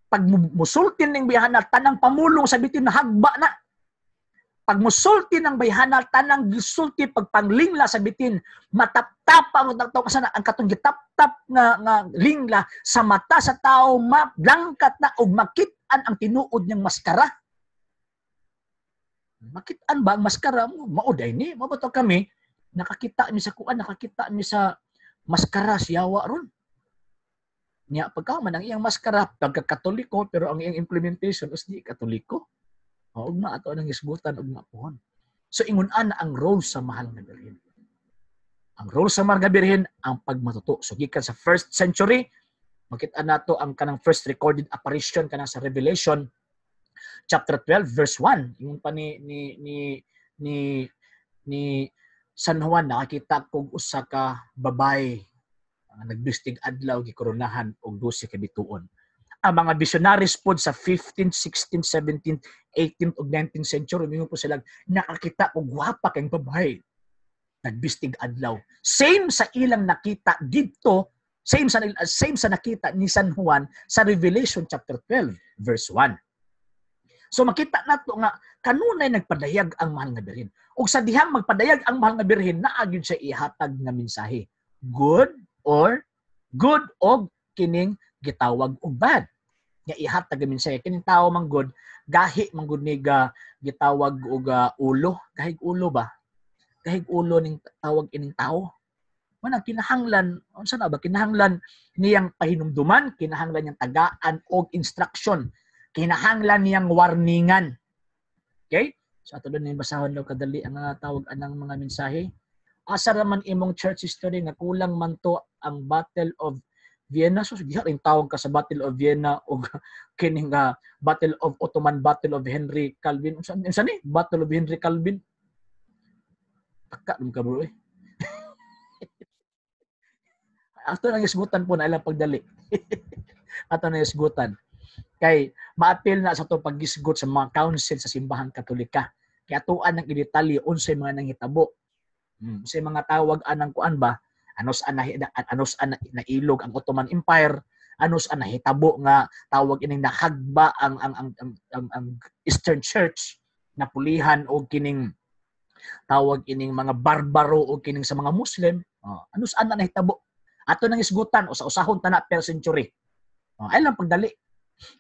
Pag musultin ning bayhana, tanang pamulong sa bitin na hagba na. Pag musulti ng bayhana, tanang gisulti pagpanglingla sa bitin, mataptapa mo nagtaw kasana ang katong gitap-tap nga lingla sa mata sa tao, mablangkat na og makit-an ang tinuod niyang maskara. Makit-an ba ang maskara mo? Mauday ni, mabato kami, nakakita ni sa kuan, nakakita ni sa maskara siyawa ron. Nya pagka man ang iyang maskara pagka-Katoliko pero ang iyang implementation is di Katoliko. Ugma ato nang isgutan ugma pohon. So ingon ana ang role sa mahal nga birhen. Ang role sa mahal nga birhen ang pagmatuto. So gikan sa 1st century, makita nato ang kanang first recorded apparition kanang sa Revelation chapter 12 verse 1. Ingon pa ni San Juan, nakakita kog usa ka babay nagbistig adlaw gikoronahan og 12 ka bituon. Ang mga missionaries pod sa 15th, 16th, 17th, 18th ug 19th century mingon po sila nakakita og gwapa kay babay nagbistig adlaw. Same sa ilang nakita didto, same sa nakita ni San Juan sa Revelation chapter 12 verse 1. So makita nato nga kanunay nagpadayag ang mahal nga birhen. Ug sa dihang magpadayag ang mahal nga birhen, naa gyud siya ihatag nga mensahe. Good og kining gitawag og bad. Nga ihatag nga mensahe kining tawo man good, gahi man gud ni gitawag og ulo, kahig ulo ba? Kahig ulo ning tawag ining tawo. Man kinahanglan, unsa na ba kinahanglan niyang pahinumduman, kinahanglan niyang tagaan og instruction. Kinahanglan niyang warningan. Okay? So ato din basahon daw kadali ang tawag anang mga mensahe. Asa raman imong church history nga kulang man to ang Battle of Vienna. So diha ring tawag ka sa Battle of Vienna o kining Battle of Ottoman, Battle of Henry Calvin. Unsa ni? Battle of Henry Calvin. Taka dum ka bro. Ato nang isgutan po na ilang pagdali. Ato nang isgutan. Kay maapil na sa to paggisgot sa mga council sa simbahang Katolika. Kaya tuan ng idetalye unsay mga nanghitabo. Unsay mga tawag anang kuan ba? Anos an nailog ang Ottoman Empire, anos an nahitabo nga tawag ining nahagba ang Eastern Church na pulihan o kining tawag ining mga barbaro o kining sa mga Muslim. Anos an nahitabo. Ato nang isgutan usa-usahon ta na per century. Ay lang pagdali.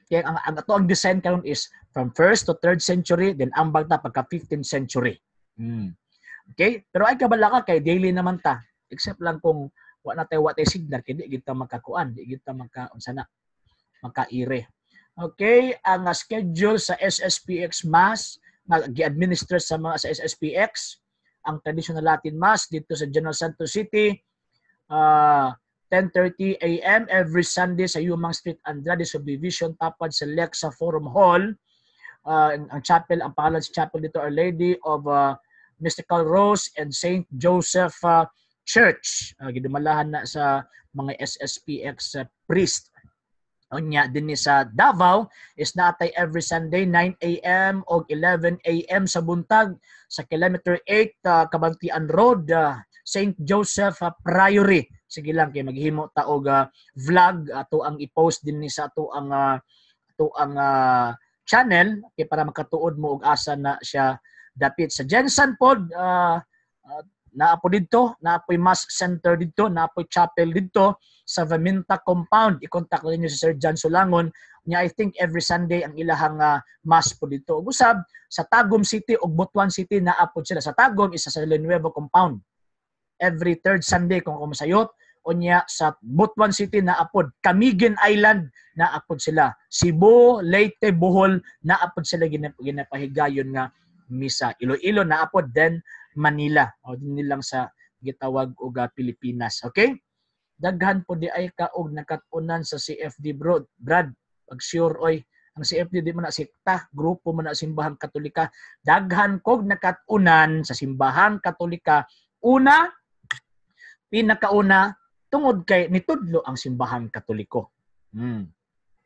Kaya ang ato ang design karon is from 1st to 3rd century, then ambag ta pagka 15th century. Okay? Pero ay kabala ka kay daily naman ta. Except lang kung wa tay signal kay di kita makakuan, di kita makaire. Okay, ang schedule sa SSPX Mass na gi-administer sa mga sa SSPX, ang traditional Latin Mass dito sa General Santos City, 10:30 AM every Sunday sa Yumang Street, Andrade Subdivision, tapad sa Lexa Forum Hall. Ang chapel, ang pangalan sa chapel dito, Our Lady of Mystical Rose and Saint Joseph Church. Gidumalahan na sa mga SSPX priest. Onya din sa Davao is naatay every Sunday 9 AM o 11 AM sa buntag sa kilometer 8 Kabantian Road, St. Joseph Priory. Sige lang kay maghimo ta og vlog ato ang i-post din ni sa ato ang channel kay para makatuod mo og asa na siya dapit sa Jensen pod. Naapo dito, naapoy mass center dito, naapoy chapel dito sa Vaminta compound. I-contact niyo si Sir John Sulangon. Niya I think every Sunday ang ilahang mass po dito. Ug usab sa Tagum City ug Butuan City naapod sila. Sa Tagum isa sa Villanueva compound. Every 3rd Sunday kung kumasayot. Unya sa Butuan City naapod. Camiguin Island naapod sila. Cebu, Leyte, Bohol naapod sila ginapahigayon nga misa. Iloilo naapod, then Manila. O din nilang sa gitawag og Pilipinas. Okay? Daghan po di ay kaog nakatunan sa CFD Brad. Pag sure oy, ang CFD di man na sikta, grupo man na simbahang Katolika. Daghan kog nakatunan sa simbahang Katolika. Una, pinakauna, tungod kay nitudlo ang simbahang Katoliko.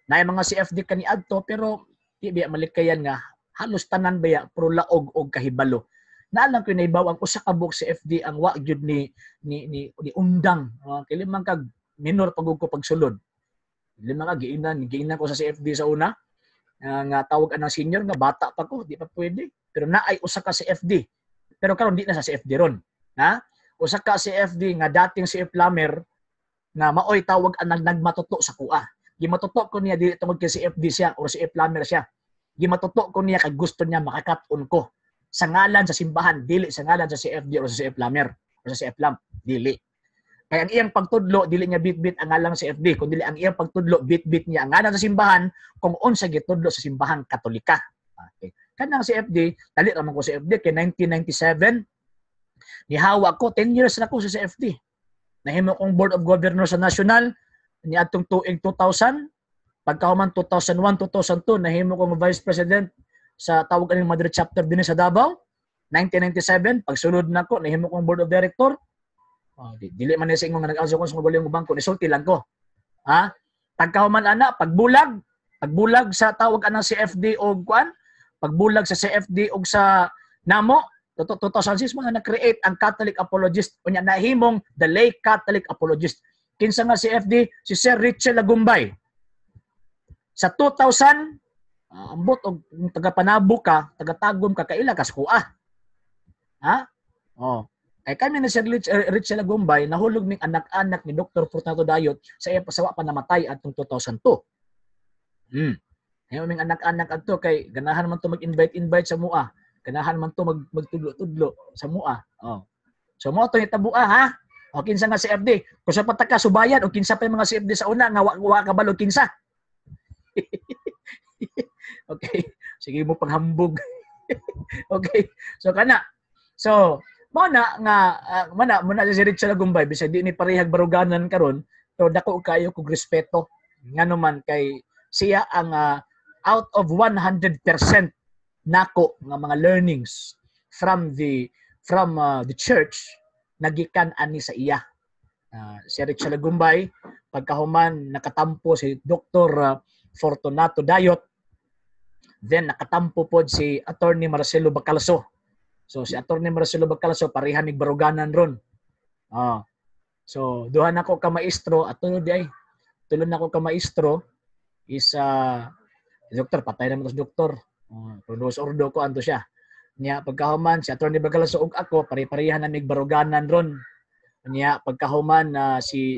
Naay mga CFD kaniadto pero di biya malikayan nga halos tanan baya pro laog og kahibalo. Naalang ko naibaw ang usa ka book CFD ang wa gyud ni undang. Kay limang kag minor pagug ko pagsulod. Limang ka giinan ko sa CFD sa una. Nga tawag anang senior nga bata pa ko, di pa pwede. Pero naay usa ka CFD. Pero karon di na sa CFD ron. Ha? Usa ka CFD nga dating si Plummer nga maoy tawag ang nagmatuto sa kuha. Gimatuto ko niya dili tungod kay CFD siya o si Plummer siya. Gimatuto ko niya kay gusto niya makakat-on ko. Sa ngalan sa simbahan, dili sa ngalan sa CFD o sa CF Plummer o sa CF Plum, dili. Kaya ang iyang pagtudlo, dili niya bit-bit ang ngalan sa CFD, kundi ang iyang pagtudlo, bit-bit niya ang ngalan sa simbahan kung unsa gitudlo sa simbahang Katolika. Okay. Kanang CFD, dali raman ko sa CFD kay 1997, nihawa ko, 10 years na ko sa CFD. Nahimo kong Board of Governors sa National, niadtong tuig 2000, pagkahuman 2001, 2002, nahimo kong Vice President sa tawag aning Madrid chapter din sa Davao. 1997 pagsulod nako nahimo kong board of director. Dili man sa ingon nga nag-also ko sa magaling bangko, nisulti lang ko. Ha? Pagkahuman ana pagbulag sa tawag anang CFD og kuan, pagbulag sa CFD og sa namo 2006 mo na create ang Catholic Apologist unya nahimong the Lay Catholic Apologist. Kinsa nga CFD? Si Sir Richel Lagumbay. Sa 2000 ambot og taga-Panabo ka, taga-Tagum ka, kaila ka sa kuha. Ha? Oh. Kay kami na si Richel Lagumbay, nahulog ning anak-anak ni Dr. Fortunato Dayot sa iya pasawa pa namatay atong 2002. Ngayon ming anak-anak adto kay ganahan man to mag-invite sa mua. Ganahan man to magtudlo-tudlo sa mua. Oh. So mo to itabua ha. O kinsa nga CFD? Kung sa pataka subayan o kinsa pa mga CFD sa una nga wa kabalo kinsa. Okay. Sige mo panghambog. Okay? So kana. So mana si Richard Lagumbay bisag di ni parehag baruganan karon, pero dako kayo kog respeto nganuman kay siya ang out of 100% nako nga mga learnings from the church nagikan ani sa iya. Si Richard Lagumbay pagkahuman nakatampo si Dr. Fortunato Dayot, then nakatampo pod si Attorney Marcelo Bacalso. So si Attorney Marcelo Bacalso pareha mig baruganan ron. So duha nako ka maestro at tulod ay tulod nako ka maestro is doktor, patay naman tos doktor. Produce ordo ko anto siya. Niya pagkahuman si Attorney Bacalso ug ako pare-parehan na mig baruganan ron. Niya pagkahuman si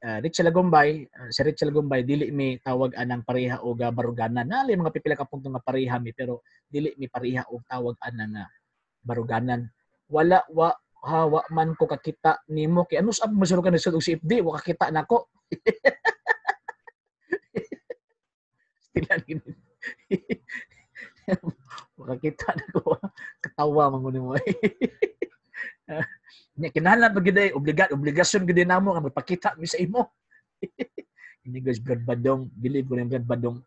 Richard Lagumbay, si Richard Lagumbay dili mi tawag anang pareha og baruganan. Nali mga pipila ka punto nga pareha mi pero dili mi pareha og tawag anang baruganan. Wala man ko kakita nimo kay anus ab masuro ka nisud og si FD wa kakita nako. Stilan gini. Wa kakita nako. Katawa man mo. Nya kinahanglan pag gid obligasyon gid namo nga magpakita mi sa imo. Ini guys Brad Badong, believe ko rin Brad Badong.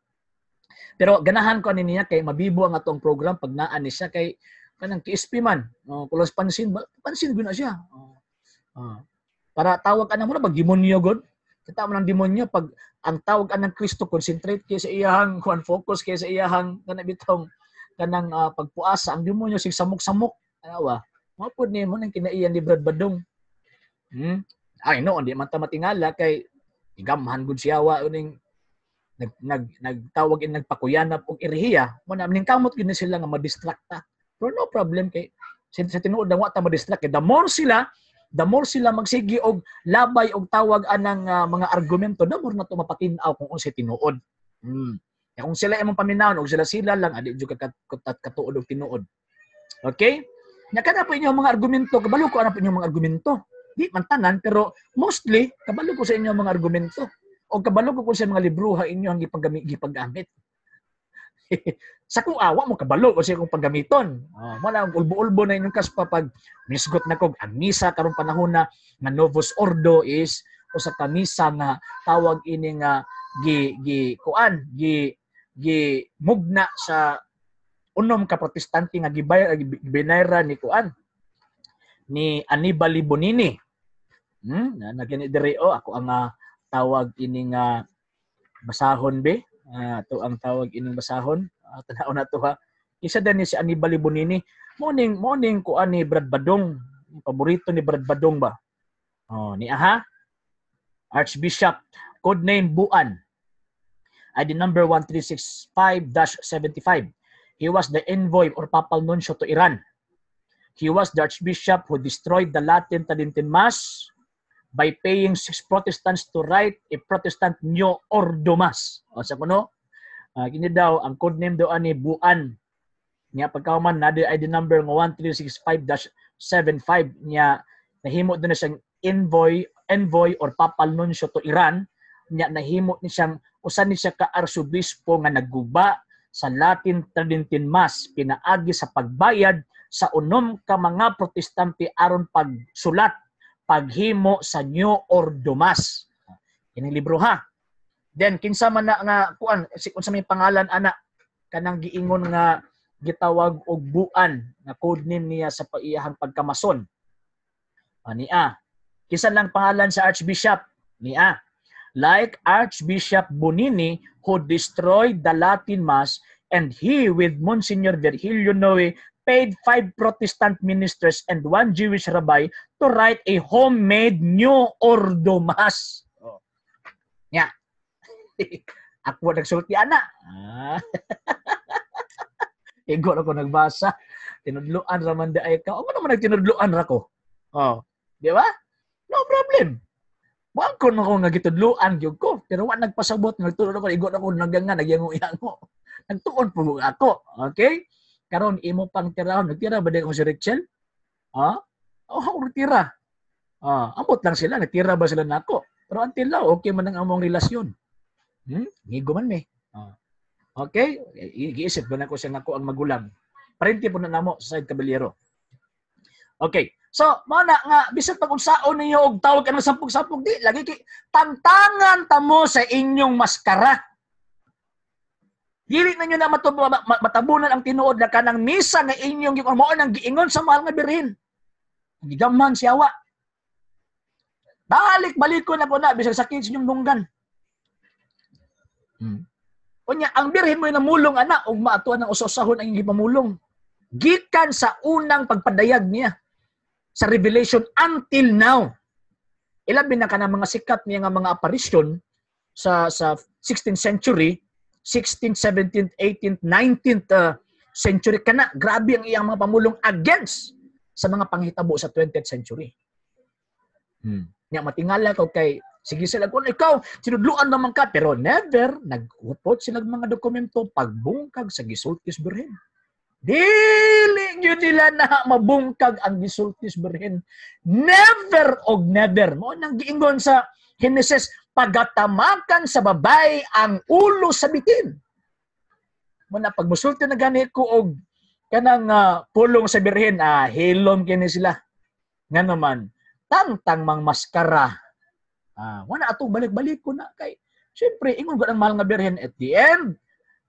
Pero ganahan ko ani niya kay mabibo ang atong program pag naa ni siya kay kanang KSP man. Kulos pansin gyud na siya. Para tawag ka na mo na pag demonyo god. Kita man ang demonyo pag ang tawag anang Kristo concentrate kay sa iyang focus kay sa iyang kana bitong kanang pagpuasa ang demonyo sig samok-samok. Anawa. Mapod ni mo nang kinaiyan ni Brad Badong. I know, hindi man ta matingala kay igamhan gud siya wa uning nagtawag nagpakuyanap og irihiya mo na ning kamot gid sila nga ma-distracta. Pero no problem kay sa tinuod na wa ta ma-distract kay the more sila magsigi og labay og tawag anang mga argumento, the more na to mapatin-aw kung unsay tinuod. Kung sila imong paminawon og sila lang adi jud katuod og tinuod. Okay? Nya kana po inyong mga argumento, kabalo ko ana po inyong mga argumento. Di man tanan pero mostly kabalo ko sa inyong mga argumento. O kabalo ko sa mga libruha inyo ang gipagamit. Sa kung awa mo kabalo kasi kung paggamiton. Wala ang ulbo-ulbo na inyong kaspa pag misgot na kog ang misa karong panahon na nga Novus Ordo is o sa kamisa nga tawag ini nga gi mugna sa unom ka protestante nga gibinayra ni kuan ni Anibal Bonini. Nagani diri ako ang tawag ini nga basahon be. To ang tawag ining basahon. Tanaw na to ha. Isa din ni si Anibal Bonini. Morning kuan ni Brad Badong. Paborito ni Brad Badong ba? Ni Archbishop code name Buan. ID number 1365-75. He was the envoy or papal nuncio to Iran. He was the archbishop who destroyed the Latin Tridentine Mass by paying 6 Protestants to write a Protestant New Ordo Mass. O sa kuno, kini daw, ang codename daw ani Buan. Niya pagkauman, na ID number 1365-75 niya, nahimo doon na siyang envoy or papal nuncio to Iran. Niya nahimo ni siyang, usan ni siya ka-arsobispo nga nagguba sa Latin Tridentine Mass, pinaagi sa pagbayad sa unom ka mga protestante aron pagsulat, paghimo sa New Ordo Mass. Kining libro ha. Then kinsa man na nga kuan unsa may pangalan ana kanang giingon nga gitawag og Buan nga code name niya sa paiyahang pagkamason. Niya. Kinsa lang pangalan sa archbishop? Niya. Like Archbishop Bonini who destroyed the Latin Mass, and he with Monsignor Virgilio Noe paid 5 Protestant ministers and 1 Jewish rabbi to write a homemade New Ordo Mass. Nya. Ako nagsulti ana. Igo ako nagbasa. Tinudluan ra man daay ka. Ano naman nagtinudluan ra ko? Di ba? No problem. Wag ko na ako nagitudluan gyud ko, pero wa nagpasabot nagtuon ako igo ako nagyango-yango. Nagtuon po ako, okay? Karon imo pang tirahon, nagtira ba din ako si Rachel? Ako nagtira. Ambot lang sila, nagtira ba sila nako? Pero until now, okay man ang among relasyon. Ngigo man me. Okay? Iisip ba na ko siya ako ang magulang. Parente po na namo sa side kabelyero. Okay. So, mana nga, bisan pag-unsaon ninyo og tawag ka ng sampog-sampog, di, lagi tantangan tamo sa inyong maskara. Dili na nyo na matabunan ang tinuod na kanang misa nga inyong mo nang giingon sa mahal nga birhen. Gigaman siyawa. Balik ko na po na, bisag sakit sa inyong lunggan. Kunya, ang birhen mo yung namulong, anak, ug maatuan ng usosahon ang inyong pamulong. Gikan sa unang pagpadayag niya sa Revelation until now. Ilabi na ka na mga sikat niya nga mga apparition sa 16th century, 16th, 17th, 18th, 19th century ka na. Grabe ang iyang mga pamulong against sa mga panghitabo sa 20th century. Nga matingala ko kay, sige sila, kung ikaw, sinudluan naman ka, pero never nag-upot sila mga dokumento pagbungkag sa gisultis birhen. Dili nyo nila na mabungkag ang gisultis birhen. Never og never. Mo nang giingon sa Genesis, pagatamakan sa babay ang ulo sa bitin. Mo na pagmusulti na gani ko og kanang pulong sa birhen, hilom kini sila. Nga naman, tangtang mang maskara. Wala ato balik-balik ko na kay. Siyempre, ingon ko ang mahal nga birhen at the end.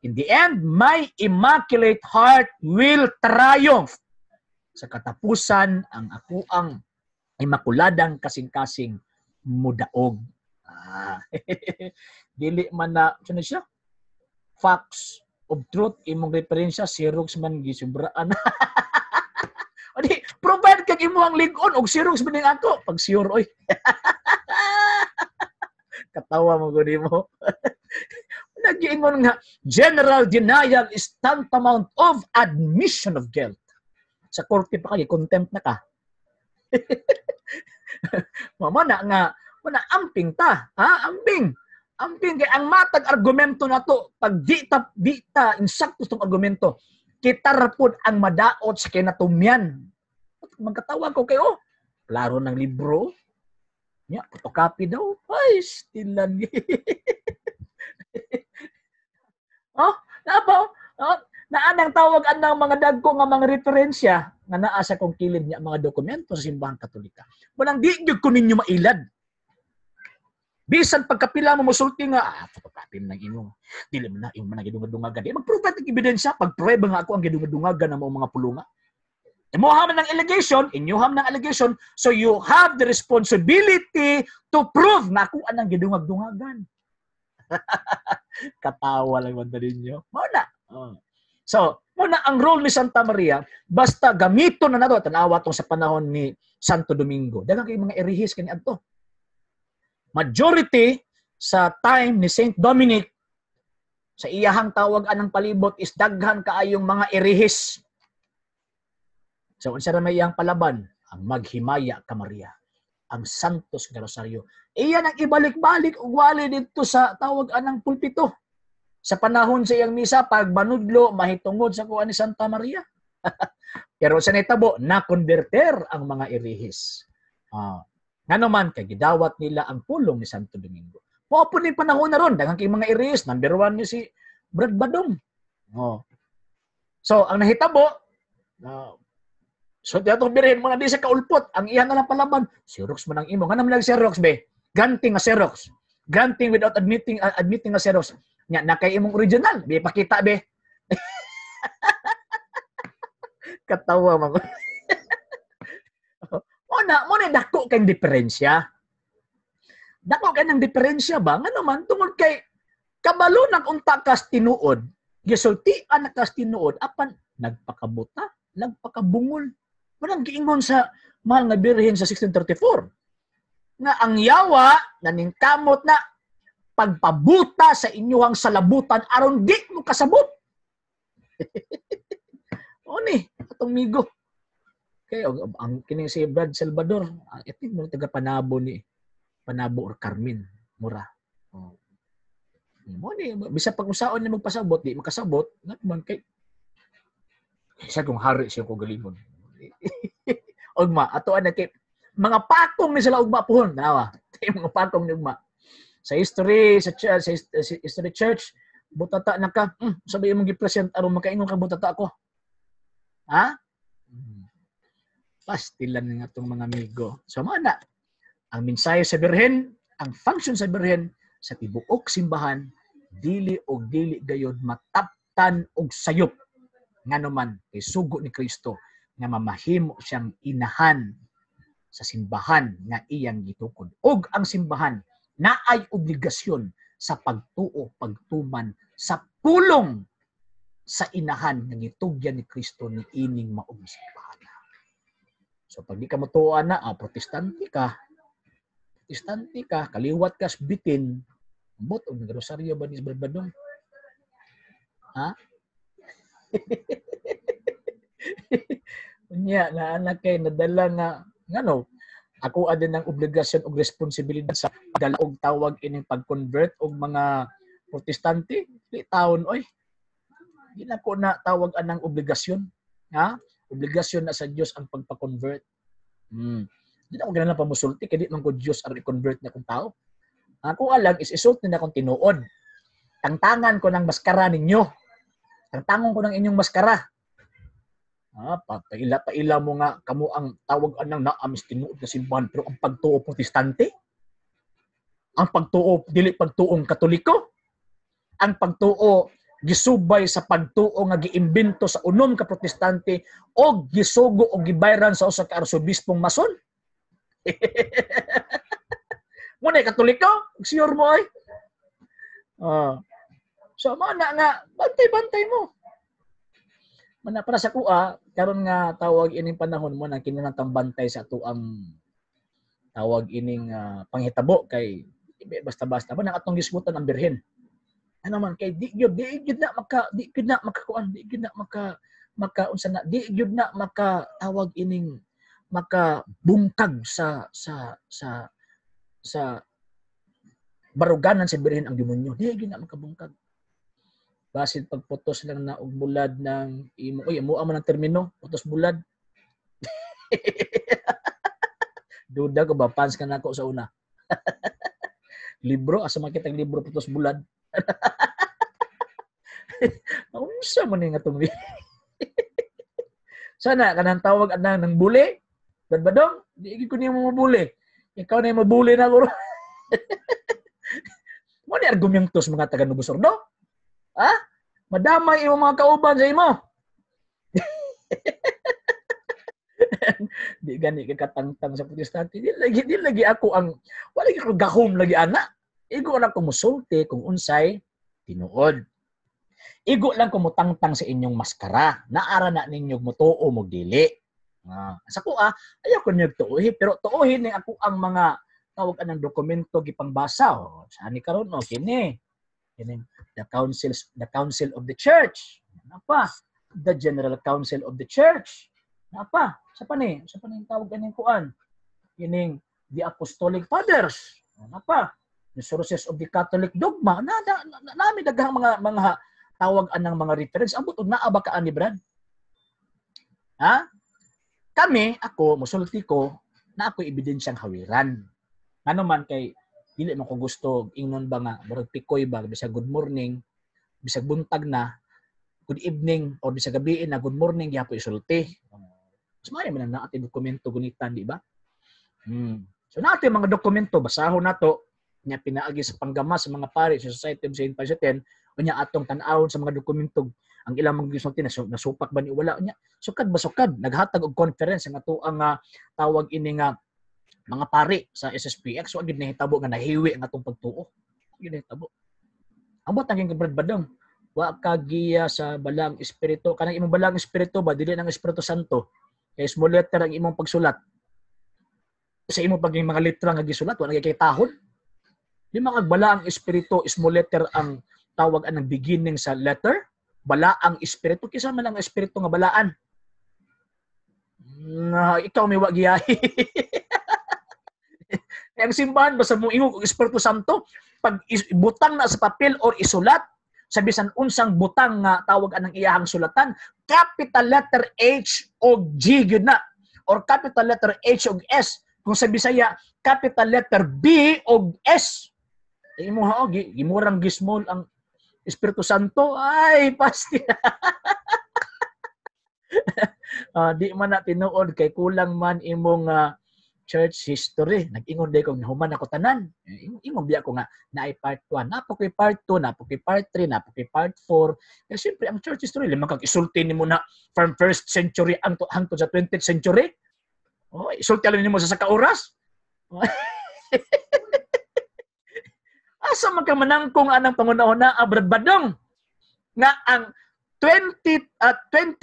In the end, my immaculate heart will triumph. Sa katapusan, ang ako ang imakuladang kasing-kasing mudaog. Dili man na, sino siya? Facts of truth, imong referensya, Xerox man gisubraan. Adi, provide kag imo ang ligon og Xerox man ako. Pag sure, oy. Katawa mo gud mo. Nagiingon nga, general denial is tantamount of admission of guilt. Sa korte pa kayo, contempt na ka. Mamana nga, amping ta. Amping. Amping. Kaya ang matag argumento na to, pag dita, insakto itong argumento, kita rapod ang madaot sa kinatumyan. Magkatawa ko kayo, klaro ng libro. Ya, photocopy daw. Ay, stilan. Naanang tawag ang mga dagko nga mga referensya nga naa sa kong kilid niya mga dokumento sa simbahang Katolika. Walang di gyud ko ninyo mailad. Bisan pagkapila mo musulti nga, photocopy lang imo. Dili man na yung mga gidungagan. Mag-prove ng ebidensya, pag-prove nga ako ang gidungagan ng mga pulunga. Imuham ng allegation, so you have the responsibility to prove na ako anang gidungag-dungagan. Katawa lang wanda ninyo. Muna. So, muna ang role ni Santa Maria, basta gamito na nato, tanawa tong sa panahon ni Santo Domingo. Daghang kay mga erehis kani adto. Majority sa time ni Saint Dominic, sa iyahang tawag anang palibot is daghan kaayong mga erehis. So, unsa ra may iyang palaban? Ang maghimaya ka Maria, ang Santos nga Rosaryo. Iyan ang ibalik-balik ug wali dito sa tawag anang pulpito. Sa panahon sa iyang misa, pagbanudlo, mahitungod sa kuha ni Santa Maria. Pero sa nitabo, na-converter ang mga erehis. Nga naman, kay gidawat nila ang pulong ni Santo Domingo. Puapon ni panahon na ron, daghang kay mga erehis, number 1 ni si Brad Badong. So, ang nahitabo, so, dato birhen mo na di sa kaulpot. Ang iyan na lang palaban. Xerox mo ng imo. Nga naman lang Xerox, be. Granting nga Xerox. Granting without admitting nga Xerox. Nga, nakay imong original. Be, pakita, be. Katawa mo. Muna, dako kayong diferensya. Dako kayong diferensya ba? Nga naman, tungod kay kabalo nag-unta kas tinuod. Gisultian na kas tinuod. Apan, nagpakabuta, nagpakabungol. Walang giingon sa mahal nga birhen sa 1634. Nga ang yawa naningkamot na pagpabuta sa inyong salabutan aron di mo kasabot. Oni, atong migo. Kaya ang kining si Brad Salvador, ito mo taga Panabo or Carmen mura. Mo ni bisa pag-usaon ni magpasabot, di makasabot, man kay isa kung hari siya ko galibon. Ugma, ato ana kay mga pakong ni sila ugma pohon, nawa. Mga pakong ni ugma. Sa history church, Butata na ka. Sabi mo gi-present aron makaingon ka butata ko. Ha? Pastilan nga itong mga amigo. So mana, ang mensahe sa Birhen, ang function sa Birhen, sa tibuok simbahan, dili og dili gayod mataptan og sayop. Nga naman, kay sugo ni Kristo, nga mamahimo siyang inahan sa simbahan nga iyang gitukod. Og ang simbahan, naay obligasyon sa pagtuo, pagtuman, sa pulong sa inahan nga gitugyan ni Kristo ni ining maong simbahan. So pag di ka matuoan na, protestante ka, kaliwat ka, bitin, bot og nagrosaryo ba ni Barbadong? Ha? Unya na anak kay nadala nga ngano, ako adin ang obligasyon og responsibilidad sa dalaog tawag ining pag-convert og mga protestante, di taon oy. Di na ko na tawag anang obligasyon, ha? Obligasyon na sa Dios ang pagpa-convert. Di na ko ganahan pamusulti kay di man ko Dios ang i-convert na kong tao. Ako alam is isult na akong tinuod. Tangtangan ko ng maskara ninyo. Tangtangon ko ng inyong maskara. Paila mo nga kamo ang tawag anang naamis tinuod na simbahan pero ang pagtuo protestante, ang pagtuo dili pagtuong katoliko, ang pagtuo gisubay sa pagtuo nga giimbento sa unom ka protestante o gisugo o gibayran sa usa ka arsobispong mason. Muna katoliko, sure mo ay. So mana nga bantay-bantay mo. Mana para sa kuha, karon nga tawag ining panahon mo na kinahanglan bantay sa ato ang tawag ining panghitabo kay basta-basta man ang atong gisgutan ang Birhen. Ano man kay di gyud na tawag ining makabungkag sa baruganan sa Birhen ang demonyo. Di gyud na makabungkag. Basin pagputos lang na og bulad ng imo man ang termino, putos bulad. Duda ko ba fans ka nako sa una. Libro asa makita ang libro putos bulad. Unsa man nga tong sana kanang tawag anang ng buli. Badbadong, di ko niya mo mabuli. Ikaw na yung mabuli na guro. Mo ni argumentos mga taga Nubusordo? Ha? Madamay imo mga kauban sa imo. Di gani ka katangtang sa protestante. Di lagi ako ang wala ko gahom lagi ana. Igo lang ko musulti kung unsay tinuod. Igo lang ko mutangtang sa inyong maskara. Naara na ninyo mutuo mo dili. Sa ko ayaw ko niyo tuuhin pero tuuhin ni ako ang mga tawag anang dokumento gipangbasa. Sani karon kini. The council of the church. Napa? The general council of the church. Napa? Sa pa ni tawag aning kuan. Kining the apostolic fathers. Napa? The sources of the Catholic dogma. Nami daghang mga tawag anang mga reference. Ambot naa ba ka ani Brad? Ha? Ako musulti ko na ako ebidensyang hawiran. Ano man kay dili man ko gusto ingnon ba nga murag pikoy ba bisag good morning, bisag buntag na good evening or bisag gabi na good morning gyapon isulti. Mas mari man na ating dokumento gunitan di ba? So nato mga dokumento basahon nato nya pinaagi sa panggama sa mga pari sa Society of Saint Paisitin unya atong tan-awon sa mga dokumento ang ilang mga gisulti nasupak ba ni wala nya sukad ba sukad naghatag og conference ang ato ang tawag ini nga mga pari sa SSPX so agid nahitabo nga nahiwi ang atong pagtuo. Yun nahitabo. Ambot ang Brad Badong wa ka giya sa balang espiritu kanang imong balang espiritu ba dili nang Espiritu Santo kay small letter ang imong pagsulat. Sa imong paging mga letra nga gisulat wa kay tahon. Di mga balaang espiritu small letter ang tawag anang beginning sa letter. Balaang espiritu kisa man ang espiritu nga balaan. Ikaw may wa giyahi. Ang simbahan basta mo ingog og Espiritu Santo pag butang na sa papel or isulat sa bisan unsang butang nga tawag anang iyahang sulatan capital letter H o G gyud na or capital letter H o S kung sa Bisaya capital letter B o S imo gimurang gismol ang Espiritu Santo, ay, pasti. Di man na tinuod kay kulang man imong church history. Nag-ingon day ko human ako tanan. Ingon biya ko nga naay part 1, napo kay part 2, napo kay part 3, napo kay part 4. Kaya siyempre ang church history limang kag isulti nimo na from 1st century hangtod sa 20th century. Oh, isulti lang nimo sa oras. Asa man ka manangkong anang pangunahon na Badong nga ang 20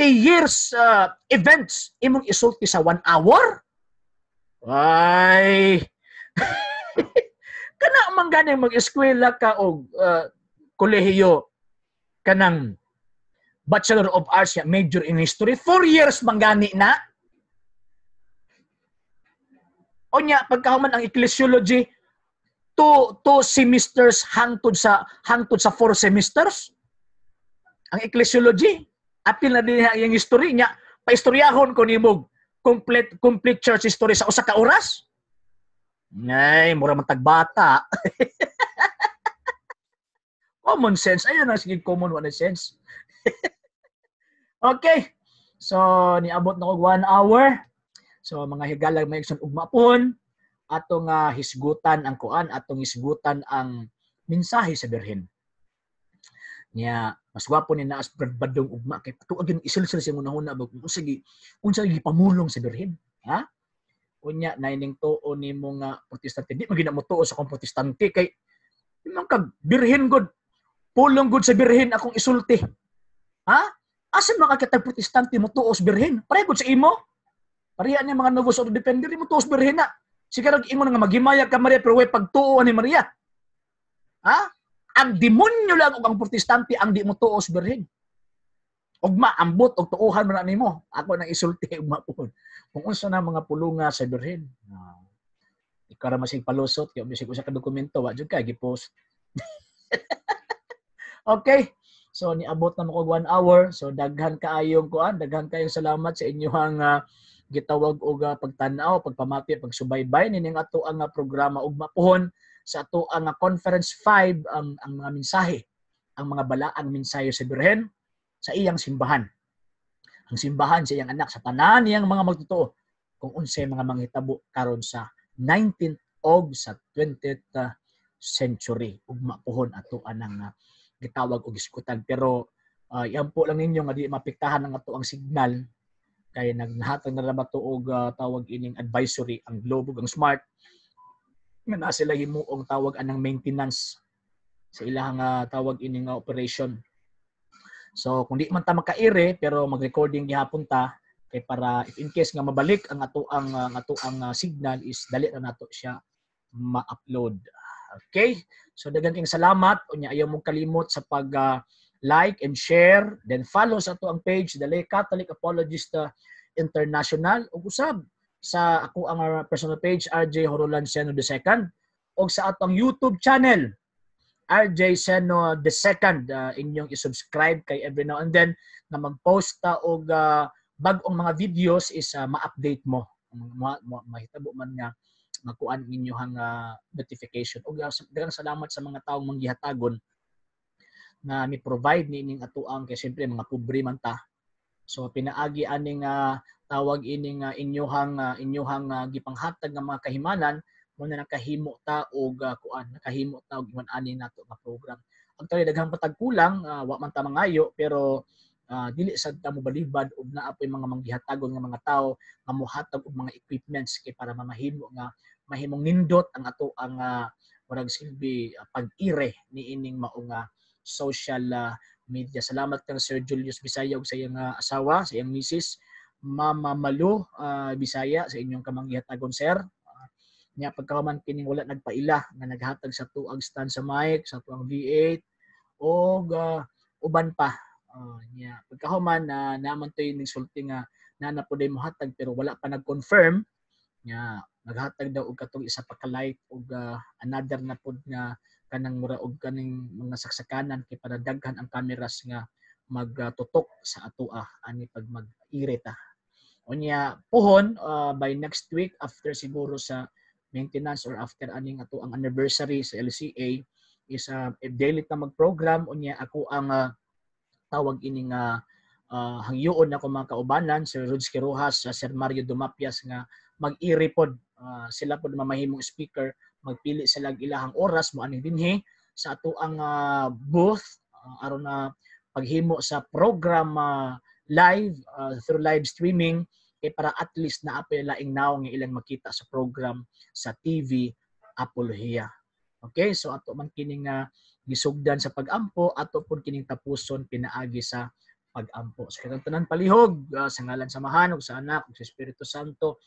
years events imong isulti sa 1 hour? Ay. Kana man gani mag-eskwela ka og kolehiyo kanang Bachelor of Arts major in history, 4 years man gani na. Onya pagkahuman ang ecclesiology 2 semesters hangtod sa 4 semesters. Ang ecclesiology apil na din ang history nya paistoryahon ko nimo complete church history sa usa ka oras. Ngay mura man tagbata. Common sense ayan ang sige common one sense. Okay. So niabot na og 1 hour. So mga higala may igsoon ugma pon atong hisgutan ang kuan, atong hisgutan ang mensahe sa Birhen. Nya mas gwapo ni naas Badong ugma kay tuagin isilsil sa hunahuna bag unsa gipamulong sa Birhen, ha? Unya naining tuo nimo nga protestante di magina mo tuo sa kong protestante kay imong kag Birhen god pulong god sa Birhen akong isulti. Ha? Asa makakita protestante mo tuo sa Birhen? Pare god sa imo. Pareha ni mga Novus Ordo Defender mo tuo sa Birhen na. Siguro ingon nga maghimayag ka Maria pero way pagtuo ni Maria. Ha? Ang demonyo lang og ang protestante ang di mo tuo sa Birhen. Ugma ambot og tuuhan man nimo. Ako nang isulti ugma po. Kung unsa na mga pulunga sa Birhen. Ikaw ra masig palusot kay bisig usa ka dokumento wa jud kay gi-post. Okay. So niabot na mo og 1 hour. So daghan kaayong kuan, daghan kayong salamat sa inyong gitawag og pagtan-aw, pagpamati, pagsubaybay nining ato ang programa ugma pohon sa ato ang conference 5 ang mga mensahe, ang mga balaang mensahe sa Birhen sa iyang simbahan. Ang simbahan sa iyang anak sa tanan niyang mga magtotoo kung unsay mga manghitabo karon sa 19th og sa 20th century ugma pohon ato anang gitawag og iskutan. Pero yan po lang ninyo nga di mapiktahan ang ato ang signal kay naghatag na ba to og tawag ining advisory ang Globe ug ang Smart nga na sila himuong tawag anang maintenance sa ilang tawag ining operation. So kung di man ta makaire pero mag-recording gihapon ta kay para if in case nga mabalik ang ato ang signal is dali na nato siya ma-upload. Okay? So daghang kayong salamat unya ayaw mong kalimot sa pag like and share, then follow sa ato ang page Dali Catholic Apologist International ug usab sa ako ang personal page RJ Horolan Seno II ug sa atong YouTube channel RJ Seno II inyong i-subscribe kay every now and then na mag-post ta og bag-ong mga videos is ma-update mo mahitabo man nga makuan inyong notification ug daghang salamat sa mga taong manggihatagon na mi-provide nining atuang kay siyempre mga pobre man ta. So pinaagi aning tawag ining inyohang gipanghatag nga mga kahimanan mo na nakahimo ta og kuan nakahimo ta og iman ani nato nga program. Ang tali daghang patagkulang wa man ta mangayo pero dili sad ta mo balibad og naapoy mga manggihatagon nga mga tawo nga mohatag og mga equipments kay para mamahimo nga mahimong nindot ang ato ang murag silbi pag-ire ni ining maong social media. Salamat kang Sir Julius Bisaya ug sa iyang asawa, sa iyang misis, Mama Malu Bisaya sa inyong kamanggihatagon sir. Nya pagkahuman kining wala nagpaila nga naghatag sa tuag stand sa mic, sa tuang V8 og uban pa. Nya pagkahuman naman toy ning sulti nga nana po day mohatag pero wala pa nag-confirm. Nya naghatag daw og katong isa pa ka light og another na pod nga kanang mura og kaning mga saksakanan kay para daghan ang cameras nga magtutok sa ato ani pag mag-ire ta. Unya pohon by next week after siguro sa maintenance or after aning ato ang anniversary sa LCA is daily ta mag-program unya ako ang tawag ining hangyoon ako mga kaubanan, Sir Rods Quirojas, Sir Mario Dumapias nga mag-iri pod. Sila pod mamahimong speaker, magpili sila ilahang oras mo aning dinhi sa ato ang booth aron na paghimo sa program live through live streaming para at least na apay laing naw nga ilang makita sa program sa TV Apologia. Okay, so ato man kining gisugdan sa pag-ampo, ato pud kining tapuson pinaagi sa pag-ampo. So kitang tanan palihog sa ngalan sa Amahan ug sa Anak ug sa Espiritu Santo.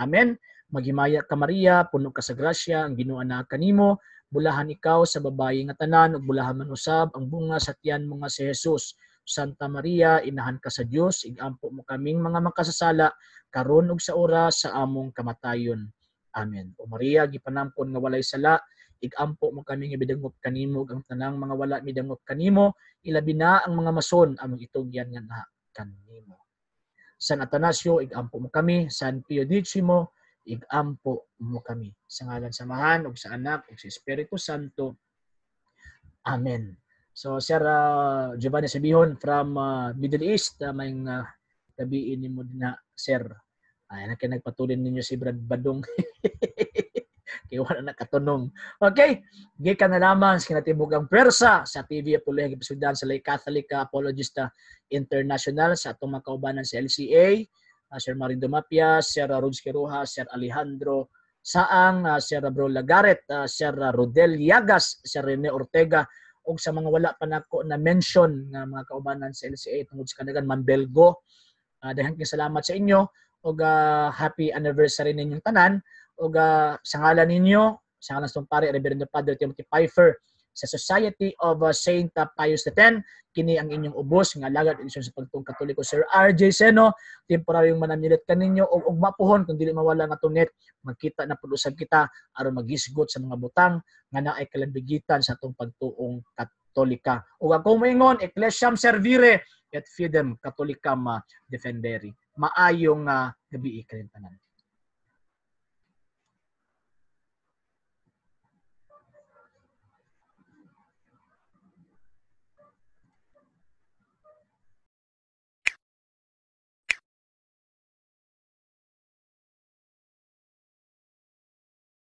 Amen. Maghimaya ka Maria, puno ka sa grasya, ang Ginoo ana kanimo, bulahan ikaw sa babayi nga tanan ug bulahan man usab ang bunga sa tiyan mo nga si Jesus. Santa Maria, inahan ka sa Dios, igampo mo kaming mga makasasala karon ug sa oras sa among kamatayon. Amen. O Maria, gipanamkon nga walay sala, igampo mo kami nga bidangop kanimo ang tanang mga wala midangop kanimo, ilabi na ang mga mason among itugyan nga na kanimo. San Atanasio, igampo mo kami. San Pio X, igampo mo kami. Sa ngalan sa Amahan ug sa Anak ug sa Espiritu Santo. Amen. So Sir Giovanni Sabihon from Middle East, may gabiin nimo na Sir. Ay nagpatuloy ninyo si Brad Badong. Kaya wala na katunong. Okay, gikan na lamang sa kinatibugang pwersa sa TV Apologia Gipisudan sa Lay Catholic Apologista International sa atong mga kaubanan sa LCA, Sir Mario Dumapias, Sir Rods Quirojas, Sir Alejandro Saang, Sir Bro Lagaret, Sir Rodel Llagas, Sir Rene Ortega, ug sa mga wala pa nako na mention nga mga kaubanan sa LCA tungod sa kanagan Manbelgo. Daghang salamat sa inyo ug happy anniversary ninyong tanan. ug sa ngalan ninyo, sa ngalan sa pare Reverendo Padre Timothy Pfeiffer sa Society of Saint Pius X, kini ang inyong ubos nga alagad edisyon sa pagtuong Katoliko Sir RJ Seno, temporaryong manamilit kaninyo og mapuhon kung dili mawala nga tunet, magkita na pud usab kita aron maghisgot sa mga butang nga naay kalambigitan sa atong pagtuong Katolika. Ug ako moingon, Ecclesiam servire et fidem Catholicam defendere. Maayong gabi kanin tanan.